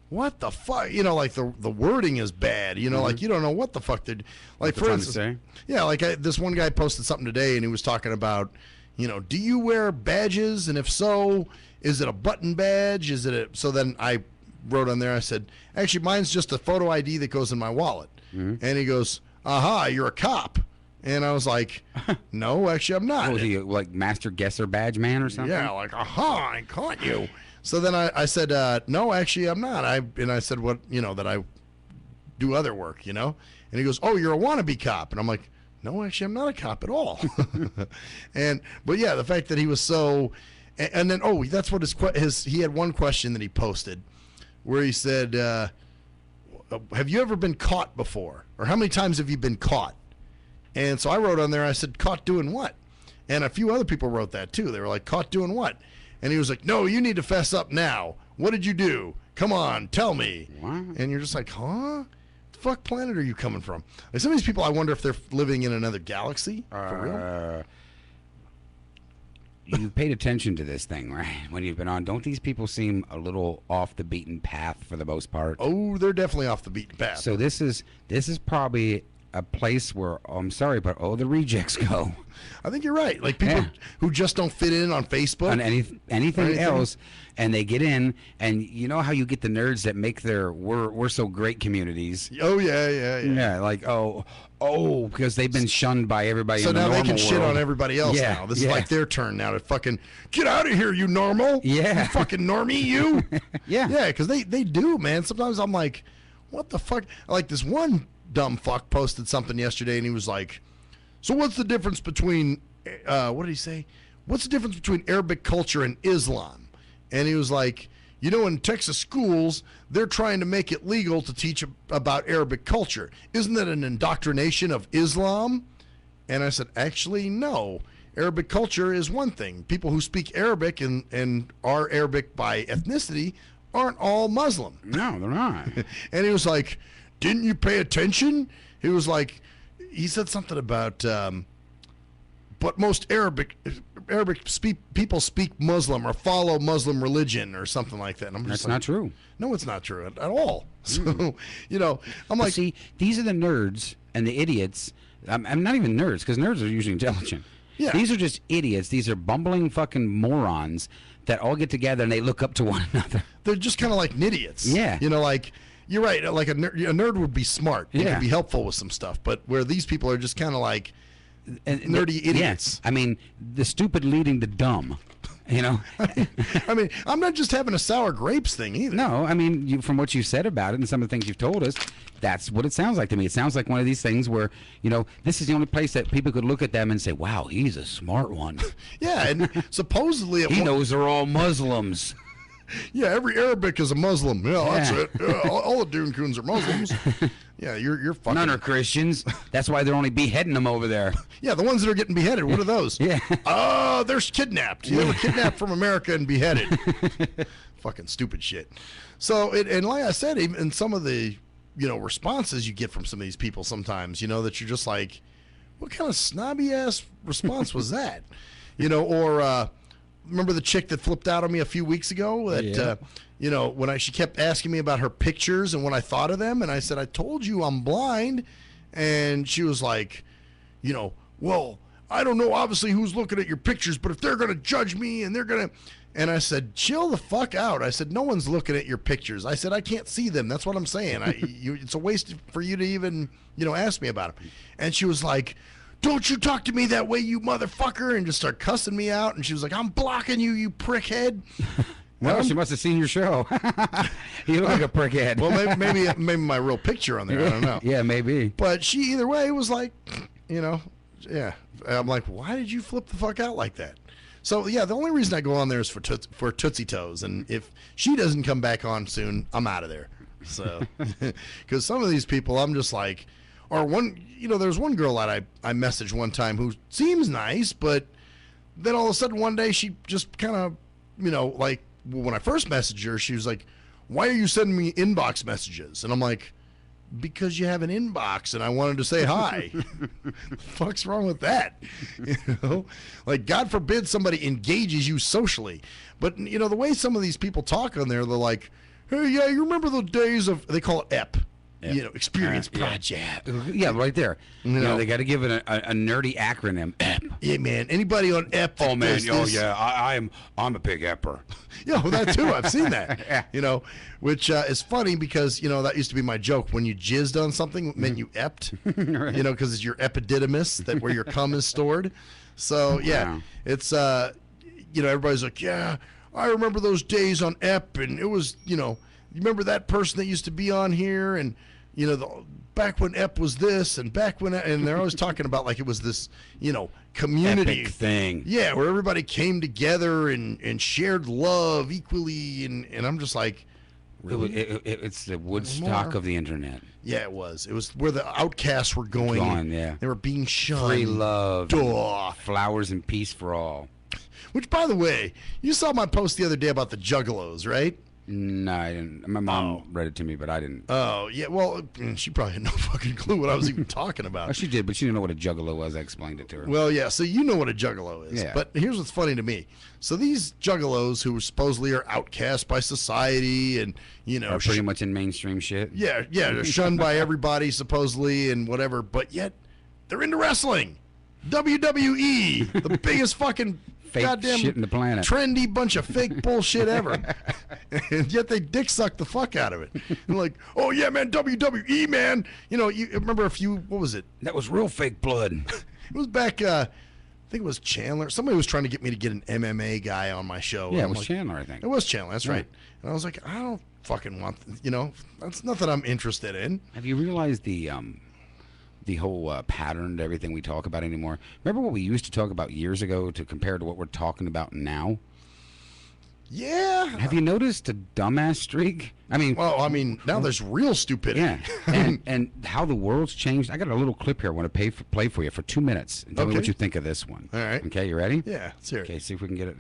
what the fuck? Like the wording is bad. Like you don't know what the fuck they're like. For instance, yeah, like this one guy posted something today, and he was talking about, do you wear badges, and if so, is it a button badge? Is it a? So then I wrote on there. I said, actually, mine's just a photo ID that goes in my wallet. Mm-hmm. And he goes, aha, you're a cop. And I was like, no, actually, I'm not. Was he like master guesser badge man or something? Yeah, like, aha, I caught you. So then I said, no, actually, I'm not. I said, what, that I do other work, And he goes, oh, you're a wannabe cop. And I'm like, no, actually, I'm not a cop at all. But yeah, the fact that he was so, and then, that's what he had one question that he posted where he said, have you ever been caught before? Or how many times have you been caught? And so I wrote on there, I said, caught doing what? And a few other people wrote that too. They were like, caught doing what? And he was like, no, you need to fess up now. What did you do? Come on, tell me. What? And you're just like, huh? The fuck planet are you coming from? Like some of these people, I wonder if they're living in another galaxy. For real? You paid attention to this thing, right? When you've been on, don't these people seem a little off the beaten path for the most part? Oh, they're definitely off the beaten path. So this is probably a place where, I'm sorry, but the rejects go. I think you're right. Like people who just don't fit in on Facebook. On anything else, and they get in, and you know how you get the nerds that make their we're so great communities. Oh, yeah. Yeah, like, because they've been shunned by everybody in the normal world. So now they can shit on world. everybody else now. This is like their turn now to fucking, get out of here, you normal. Yeah. You fucking normie, you. Yeah. Yeah, because they do, man. Sometimes I'm like, what the fuck? Like this one dumb fuck posted something yesterday, and he was like, so what's the difference between, what did he say? What's the difference between Arabic culture and Islam? And he was like, you know, in Texas schools, they're trying to make it legal to teach about Arabic culture. Isn't that an indoctrination of Islam? And I said, actually, no. Arabic culture is one thing. People who speak Arabic and are Arabic by ethnicity aren't all Muslim. No, they're not. And he was like, didn't you pay attention? He was like, he said something about, but most Arabic people speak Muslim or follow Muslim religion or something like that. And I'm just That's not true. No, it's not true at all. So, you know, I'm like, see, these are the nerds and the idiots. I'm not even nerds, because nerds are usually intelligent. Yeah. These are just idiots. These are bumbling fucking morons that all get together and they look up to one another. They're just kind of like nidiots. Yeah. You know, like, you're right. Like a nerd would be smart. He Yeah. could be helpful with some stuff. But where these people are just kind of like nerdy idiots. Yeah. I mean, the stupid leading the dumb. You know, I mean, I'm not just having a sour grapes thing either. No, I mean, from what you said about it and some of the things you've told us, that's what it sounds like to me. It sounds like one of these things where, you know, this is the only place that people could look at them and say, wow, he's a smart one. Yeah, and supposedly he knows they're all Muslims. Yeah, every Arabic is a Muslim. Yeah, that's Yeah. it. Yeah, all the Dune Coons are Muslims. Yeah, you're fucking. None are Christians. That's why they're only beheading them over there. Yeah, the ones that are getting beheaded. What are those? Yeah. Oh, they're kidnapped. They were kidnapped from America and beheaded. Fucking stupid shit. So, and like I said, even some of the, you know, responses you get from some of these people sometimes, you know, that you're just like, what kind of snobby ass response was that? You know, or remember the chick that flipped out on me a few weeks ago? That Yeah. you know, when she kept asking me about her pictures and what I thought of them, and I said, I told you I'm blind, and she was like, you know, well, I don't know obviously who's looking at your pictures, but if they're gonna judge me and they're gonna, and I said, chill the fuck out. I said, no one's looking at your pictures. I said, I can't see them. That's what I'm saying. It's a waste for you to even, you know, ask me about them. And she was like, don't you talk to me that way, you motherfucker, and just start cussing me out. And she was like, I'm blocking you, you prickhead. Well, she must have seen your show. You look like a prickhead. Well, maybe my real picture on there. I don't know. Yeah, maybe. But she, either way, was like, you know, yeah. I'm like, why did you flip the fuck out like that? So, yeah, the only reason I go on there is for Tootsie Toes. And if she doesn't come back on soon, I'm out of there. So, because some of these people, I'm just like, or one, you know, there's one girl that I messaged one time who seems nice, but then all of a sudden one day she just kind of, you know, like, when I first messaged her, she was like, why are you sending me inbox messages? And I'm like, because you have an inbox and I wanted to say hi. The fuck's wrong with that? You know, like, God forbid somebody engages you socially. But, you know, the way some of these people talk on there, they're like, hey, yeah, you remember the days of, they call it EP. Yep. You know, experience project. Yeah, right there. You You know, know. they got to give it a nerdy acronym. EP. Yeah, man. Anybody on EP? Oh man, does oh this- yeah, I'm a big epper. Yeah, well, that too. I've seen that. Yeah. You know, which is funny because, you know, that used to be my joke. When you jizzed on something, it meant you epped. Right. You know, because it's your epididymis, that where your cum is stored. So yeah, Wow. it's you know, everybody's like, yeah, I remember those days on EP, and it was, you know, you remember that person that used to be on here, and you know, back when EP was this, and back when, and they're always talking about like it was this, you know, community Epic thing. Yeah, where everybody came together and shared love equally, and I'm just like, really? It's the Woodstock more? of the internet. Yeah, it was. It was where the outcasts were going. Yeah. They were being shunned. Free love. Duh. Flowers and peace for all. Which, by the way, you saw my post the other day about the Juggalos, right? No, I didn't. My mom read it to me, but I didn't. Oh, yeah. Well, she probably had no fucking clue what I was even talking about. Oh, she did, but she didn't know what a juggalo was. I explained it to her. Well, yeah, so you know what a juggalo is. Yeah. But here's what's funny to me. So these juggalos who supposedly are outcast by society and, you know, Are pretty much in mainstream shit. yeah, they're shunned by everybody supposedly and whatever, but yet they're into wrestling. WWE, the biggest fucking Fake goddamn shit in the planet. trendy bunch of fake bullshit ever. And yet they dick suck the fuck out of it. And like, oh yeah, man, WWE, man. You know, you remember what was it? That was real fake blood. It was back think it was Chandler. Somebody was trying to get me to get an MMA guy on my show. Yeah, And it I'm was like, Chandler, I think. It was Chandler. That's Yeah. right. And I was like, I don't fucking want. That's nothing I'm interested in. Have you realized the whole pattern to everything we talk about anymore? Remember what we used to talk about years ago to compare to what we're talking about now? Yeah. Have you noticed a dumbass streak? I mean, now there's real stupidity. Yeah, and how the world's changed. I got a little clip here. I want to play for you for 2 minutes. And tell me what you think of this one. All right. Okay, you ready? Yeah. Let's hear it. Okay, see if we can get it.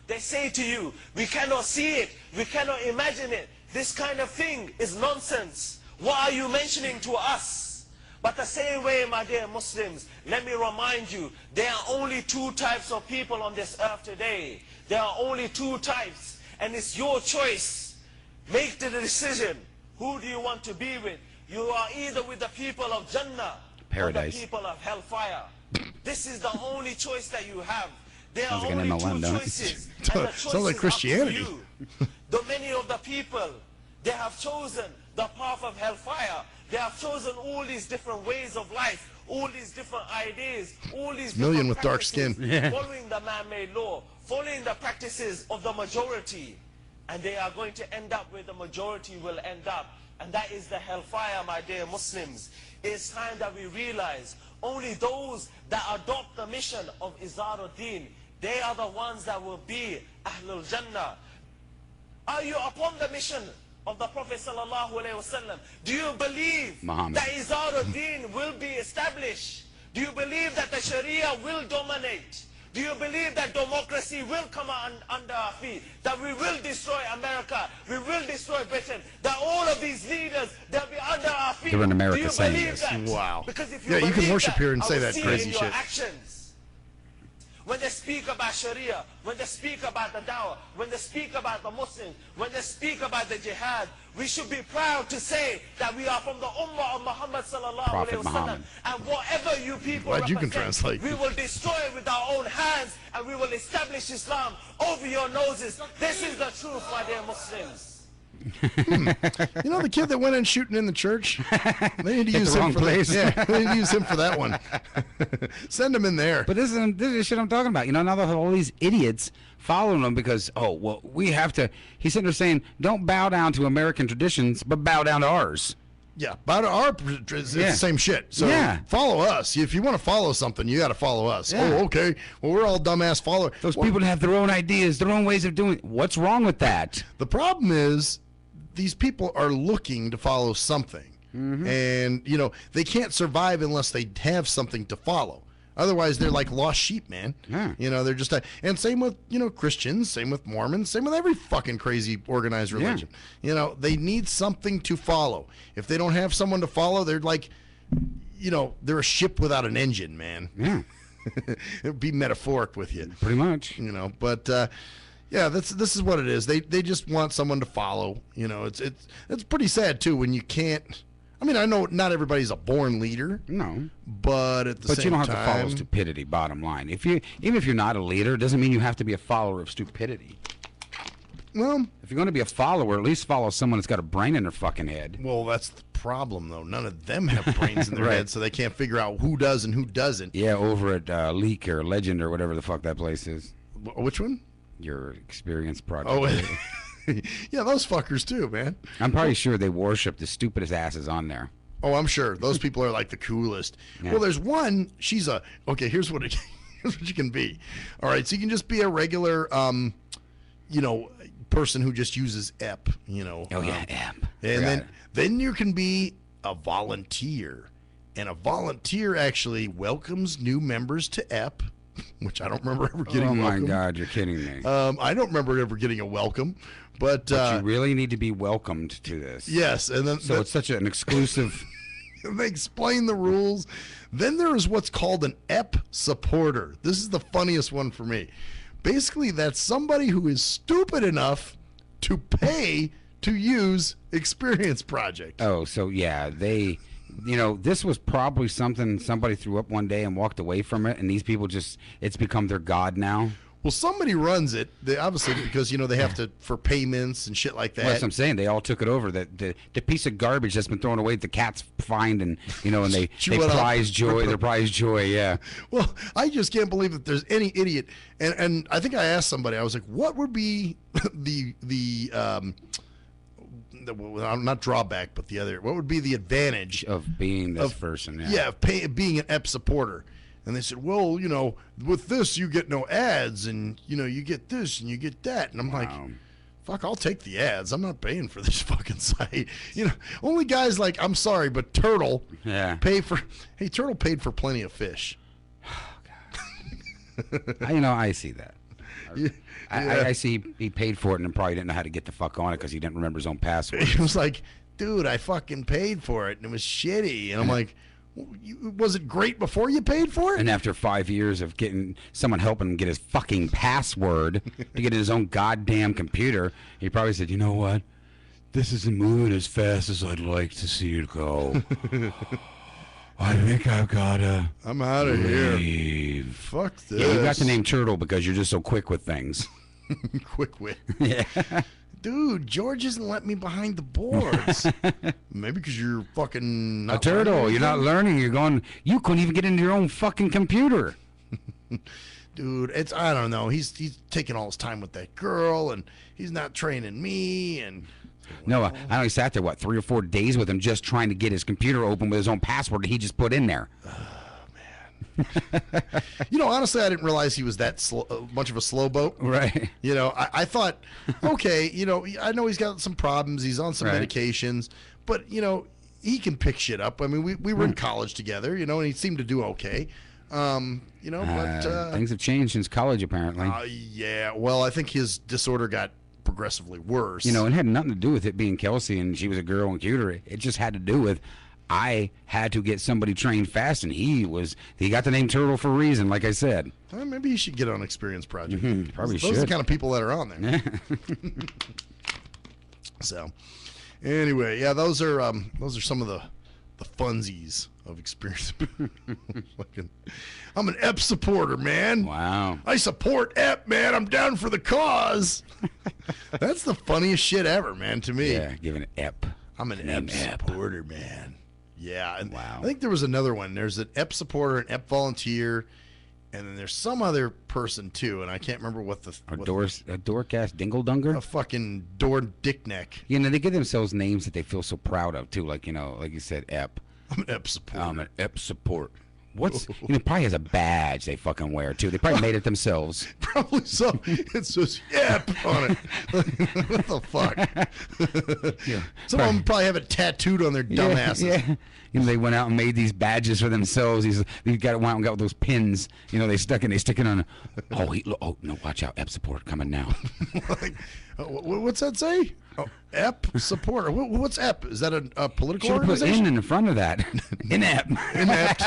They say to you, we cannot see it, we cannot imagine it. This kind of thing is nonsense. What are you mentioning to us? But the same way, my dear Muslims, let me remind you, there are only two types of people on this earth today. There are only two types, and it's your choice. Make the decision. Who do you want to be with? You are either with the people of Jannah Paradise. or the people of hellfire. This is the only choice that you have. There Sounds are like an only MLM, two don't it? choices. And the Sounds choice like is Christianity. up to you. Though many of the people, they have chosen the path of hellfire. They have chosen all these different ways of life, all these different ideas, all these Million different with dark skin. practices, Yeah. following the man-made law, following the practices of the majority. And they are going to end up where the majority will end up. And that is the hellfire, my dear Muslims. It's time that we realize only those that adopt the mission of Izaruddin, they are the ones that will be Ahlul Jannah. Are you upon the mission of the Prophet sallallahu alaihi wasallam? Do you believe Muhammad. that Izaruddin will be established? Do you believe that the Sharia will dominate? Do you believe that democracy will come under our feet? That we will destroy America? We will destroy Britain? That all of these leaders, they'll be under our feet? They're in America Do you saying believe this. that? Wow. Because if you Yeah, you can believe worship here and I say will that see crazy it in your shit. actions. When they speak about Sharia, when they speak about the Dawah, when they speak about the Muslims, when they speak about the Jihad, we should be proud to say that we are from the Ummah of Muhammad sallallahu Prophet alaihi wasallam. Muhammad. And whatever you people Glad you can represent, translate. we will destroy it with our own hands, and we will establish Islam over your noses. This is the truth, my dear Muslims. You know the kid that went in shooting in the church? They need to Hit use the him wrong for place. that. Yeah, they need to use him for that one. Send him in there. But this is shit I'm talking about. You know, now they have all these idiots following them because, we have to. He's sitting there saying, don't bow down to American traditions, but bow down to ours. Yeah, but it's the same shit. So Yeah. follow us. If you want to follow something, you got to follow us. Yeah. Oh, okay. Well, we're all dumbass followers. Those people have their own ideas, their own ways of doing it. What's wrong with that? The problem is these people are looking to follow something. And, they can't survive unless they have something to follow. Otherwise, they're like lost sheep, man. Yeah. They're just... and same with, Christians, same with Mormons, same with every fucking crazy organized religion. They need something to follow. If they don't have someone to follow, they're like, they're a ship without an engine, man. Yeah. It would be metaphoric with you. Pretty much. But... yeah, this is what it is. They just want someone to follow. It's pretty sad too when you can't. I mean, I know not everybody's a born leader. No. But at the But same you don't have time, to follow stupidity, bottom line. Even if you're not a leader, it doesn't mean you have to be a follower of stupidity. Well, if you're going to be a follower, at least follow someone that's got a brain in their fucking head. Well, that's the problem, though. None of them have brains in their Right. head, so they can't figure out who does and who doesn't. Yeah, over at Leak or Legend or whatever the fuck that place is. Which one? Your experience project. Oh, yeah, those fuckers too, man. I'm probably sure they worship the stupidest asses on there. Oh, I'm sure those people are like the coolest. Yeah. Well, there's one. She's okay. Here's what here's what you can be. All right, so you can just be a regular, person who just uses EP. Oh yeah, EP. And then you can be a volunteer, and a volunteer actually welcomes new members to EP. Which I don't remember ever getting. Oh my welcomed. God, you're kidding me. I don't remember ever getting a welcome, but you really need to be welcomed to this. Yes, and then so it's such an exclusive. They explain the rules. Then there is what's called an EP supporter. This is the funniest one for me. Basically, that's somebody who is stupid enough to pay to use Experience Project. Oh, so yeah, they. This was probably something somebody threw up one day and walked away from it, and these people it's become their god now. Well, somebody runs it. They obviously because they have to for payments and shit like that. Well, that's what I'm saying. They all took it over. The piece of garbage that's been thrown away, the cats find and and they prize joy. Their prize joy. Yeah. Well, I just can't believe that there's any idiot. And I think I asked somebody. I was like, what would be not drawback, but the other. What would be the advantage of being this person? Yeah, being an EP supporter. And they said, well, with this you get no ads, and you get this and you get that. And I'm like, fuck, I'll take the ads. I'm not paying for this fucking site. Only guys like, I'm sorry, but Turtle Turtle paid for plenty of fish. I see that. Yeah. I see he paid for it and probably didn't know how to get the fuck on it because he didn't remember his own password. He was like, dude, I fucking paid for it and it was shitty. And I'm like, was it great before you paid for it? And after 5 years of getting someone helping him get his fucking password to get his own goddamn computer, he probably said, you know what? This isn't moving as fast as I'd like to see it go. I think I've gotta. I'm out of here. Fuck this. Yeah, you got the name Turtle because you're just so quick with things. Quick wit. Yeah. Dude, George isn't letting me behind the boards. Maybe because you're fucking not a turtle. You're not learning. You're going. You couldn't even get into your own fucking computer. Dude, I don't know. He's taking all his time with that girl, and he's not training me. And no, I only sat there 3 or 4 days with him just trying to get his computer open with his own password that he just put in there. Honestly, I didn't realize he was that much of a slow boat. Right. I thought, okay, I know he's got some problems. He's on some medications, but he can pick shit up. I mean, we were in college together, and he seemed to do okay. But things have changed since college, apparently. Yeah. Well, I think his disorder got progressively worse. It had nothing to do with it being Kelsey and she was a girl and cuter. It just had to do with I had to get somebody trained fast, and he got the name Turtle for a reason, like I said. Maybe he should get on Experience Project. Probably Those are the kind of people that are on there. So, anyway, yeah, those are some of the funsies of Experience. I'm an EP supporter, man. Wow. I support EP, man. I'm down for the cause. That's the funniest shit ever, man, to me. Yeah, give an EP. I'm an EP supporter, man. Yeah. And wow. I think there was another one. There's an EP supporter, an EP volunteer, and then there's some other person too, and I can't remember what the a Doorcast Dingledunger? A fucking door dickneck. They give themselves names that they feel so proud of too, like like you said, EP. I'm an EP supporter. I'm an EP support. Probably has a badge they fucking wear too. They probably made it themselves. Probably so. It says EP on it. What the fuck? Yeah. Some of them probably have it tattooed on their dumb asses. Yeah. They went out and made these badges for themselves. They got out and got those pins. They stick it on. Oh no! Watch out! EP support coming now. What's that say? Oh, EP supporter. What's EP? Is that a political Should organization? Put in front of that. Inept. Inept.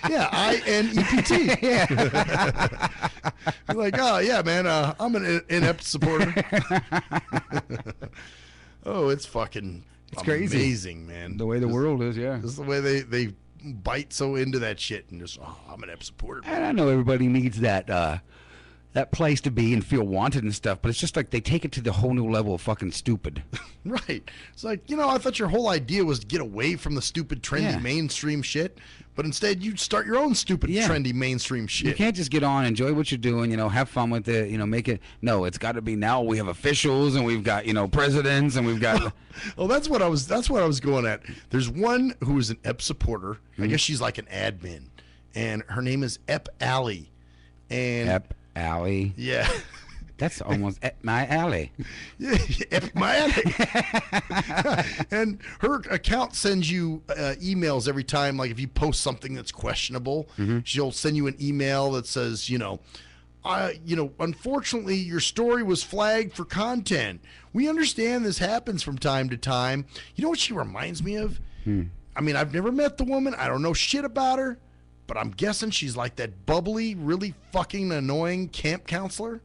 Yeah, INEPT. Yeah. You're like, oh yeah, man. I'm an inept supporter. Oh, it's fucking. It's crazy. Amazing, man. The way the world is, yeah. This is the way they bite so into that shit and just, I'm an EP supporter. Man. And I know everybody needs that place to be and feel wanted and stuff, but it's just like they take it to the whole new level of fucking stupid. Right. It's like, I thought your whole idea was to get away from the stupid, trendy, mainstream shit, but instead you start your own stupid, trendy, mainstream shit. You can't just get on, enjoy what you're doing, have fun with it, make it. No, it's got to be now we have officials and we've got, presidents and we've got. Well, that's what I was going at. There's one who is an EP supporter. I guess she's like an admin, and her name is EP Alley. And EP Alley. Yeah. That's almost at my alley. Yeah, at my alley. And her account sends you emails every time, like if you post something that's questionable, she'll send you an email that says, unfortunately, your story was flagged for content. We understand this happens from time to time. You know what she reminds me of? I mean, I've never met the woman. I don't know shit about her. But I'm guessing she's like that bubbly, really fucking annoying camp counselor.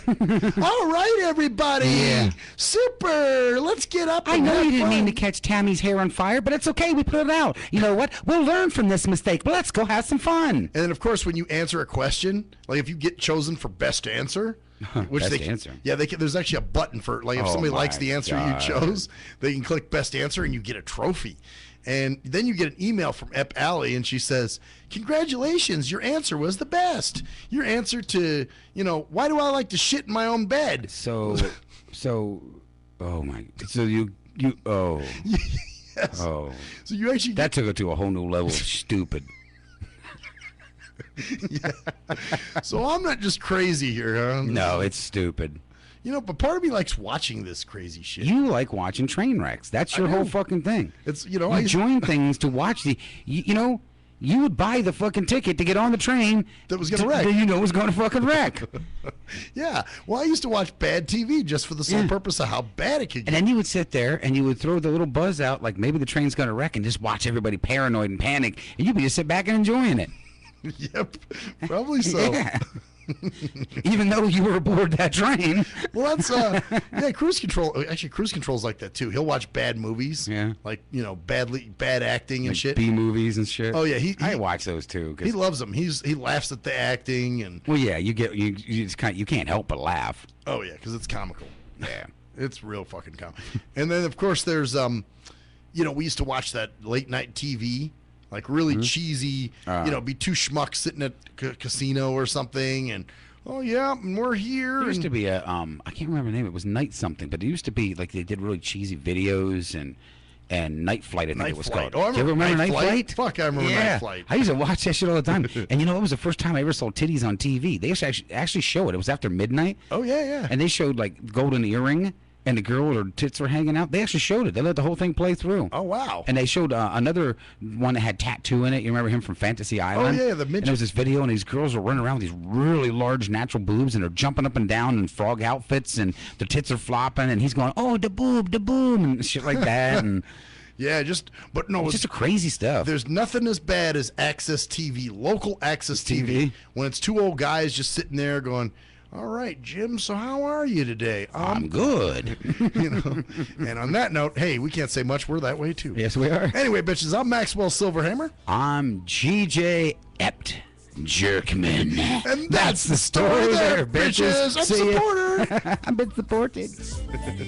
All right, everybody. Yeah. Super. Let's get up. I and know have you didn't fun. mean to catch Tammy's hair on fire, but it's okay. We put it out. You know what? We'll learn from this mistake, but let's go have some fun. And then, of course, when you answer a question, like if you get chosen for best answer, which Best they can, answer. yeah, there's actually a button for like if Oh somebody my likes the answer God. you chose, they can click best answer and you get a trophy. And then you get an email from Ep Alley, and she says, "Congratulations, your answer was the best. Your answer to, why do I like to shit in my own bed?" So, oh my, so you, oh. Yes. Oh. So you actually that took it to a whole new level of stupid. Yeah. So I'm not just crazy here, huh? No, it's stupid. But part of me likes watching this crazy shit. You like watching train wrecks. That's your whole fucking thing. It's you join things to watch the. You would buy the fucking ticket to get on the train that was going to wreck. That you know was going to fucking wreck. Yeah. Well, I used to watch bad TV just for the sole purpose of how bad it could get. And then you would sit there and you would throw the little buzz out like maybe the train's going to wreck and just watch everybody paranoid and panic, and you could just sit back and enjoying it. Yep. Probably so. Yeah. Even though you were aboard that train. Well, that's cruise control. Actually, cruise control's like that too. He'll watch bad movies. Yeah. Like bad acting and Like shit. B movies and shit. Oh yeah, I watch those too. He loves them. He laughs at the acting and. Well, yeah, you can't help but laugh. Oh yeah, because it's comical. Yeah. It's real fucking comical. And then of course there's we used to watch that late night TV. Like really cheesy, be two schmucks sitting at casino or something, and and we're here. There used to be a I can't remember the name. It was Night something, but it used to be like they did really cheesy videos and Night Flight. I think it was called. Oh, I Do you ever remember Night Flight? Fuck, I remember Night Flight. I used to watch that shit all the time. And it was the first time I ever saw titties on TV. They used to actually show it. It was after midnight. Oh yeah. And they showed like golden earring. And the girl, her tits were hanging out. They actually showed it. They let the whole thing play through. Oh, wow. And they showed another one that had tattoo in it. You remember him from Fantasy Island? Oh, yeah, the midget. And there was this video, and these girls were running around with these really large natural boobs, and they're jumping up and down in frog outfits, and their tits are flopping, and he's going, oh, the boom, and shit like that. And yeah, it's just a crazy stuff. There's nothing as bad as Access TV, local Access TV, when it's two old guys just sitting there going, all right, Jim, so how are you today? I'm good. And on that note, hey, we can't say much. We're that way, too. Yes, we are. Anyway, bitches, I'm Maxwell Silverhammer. I'm GJ Ept Jerkman. And that's the story there, bitches. I'm supporter. I've been supported. That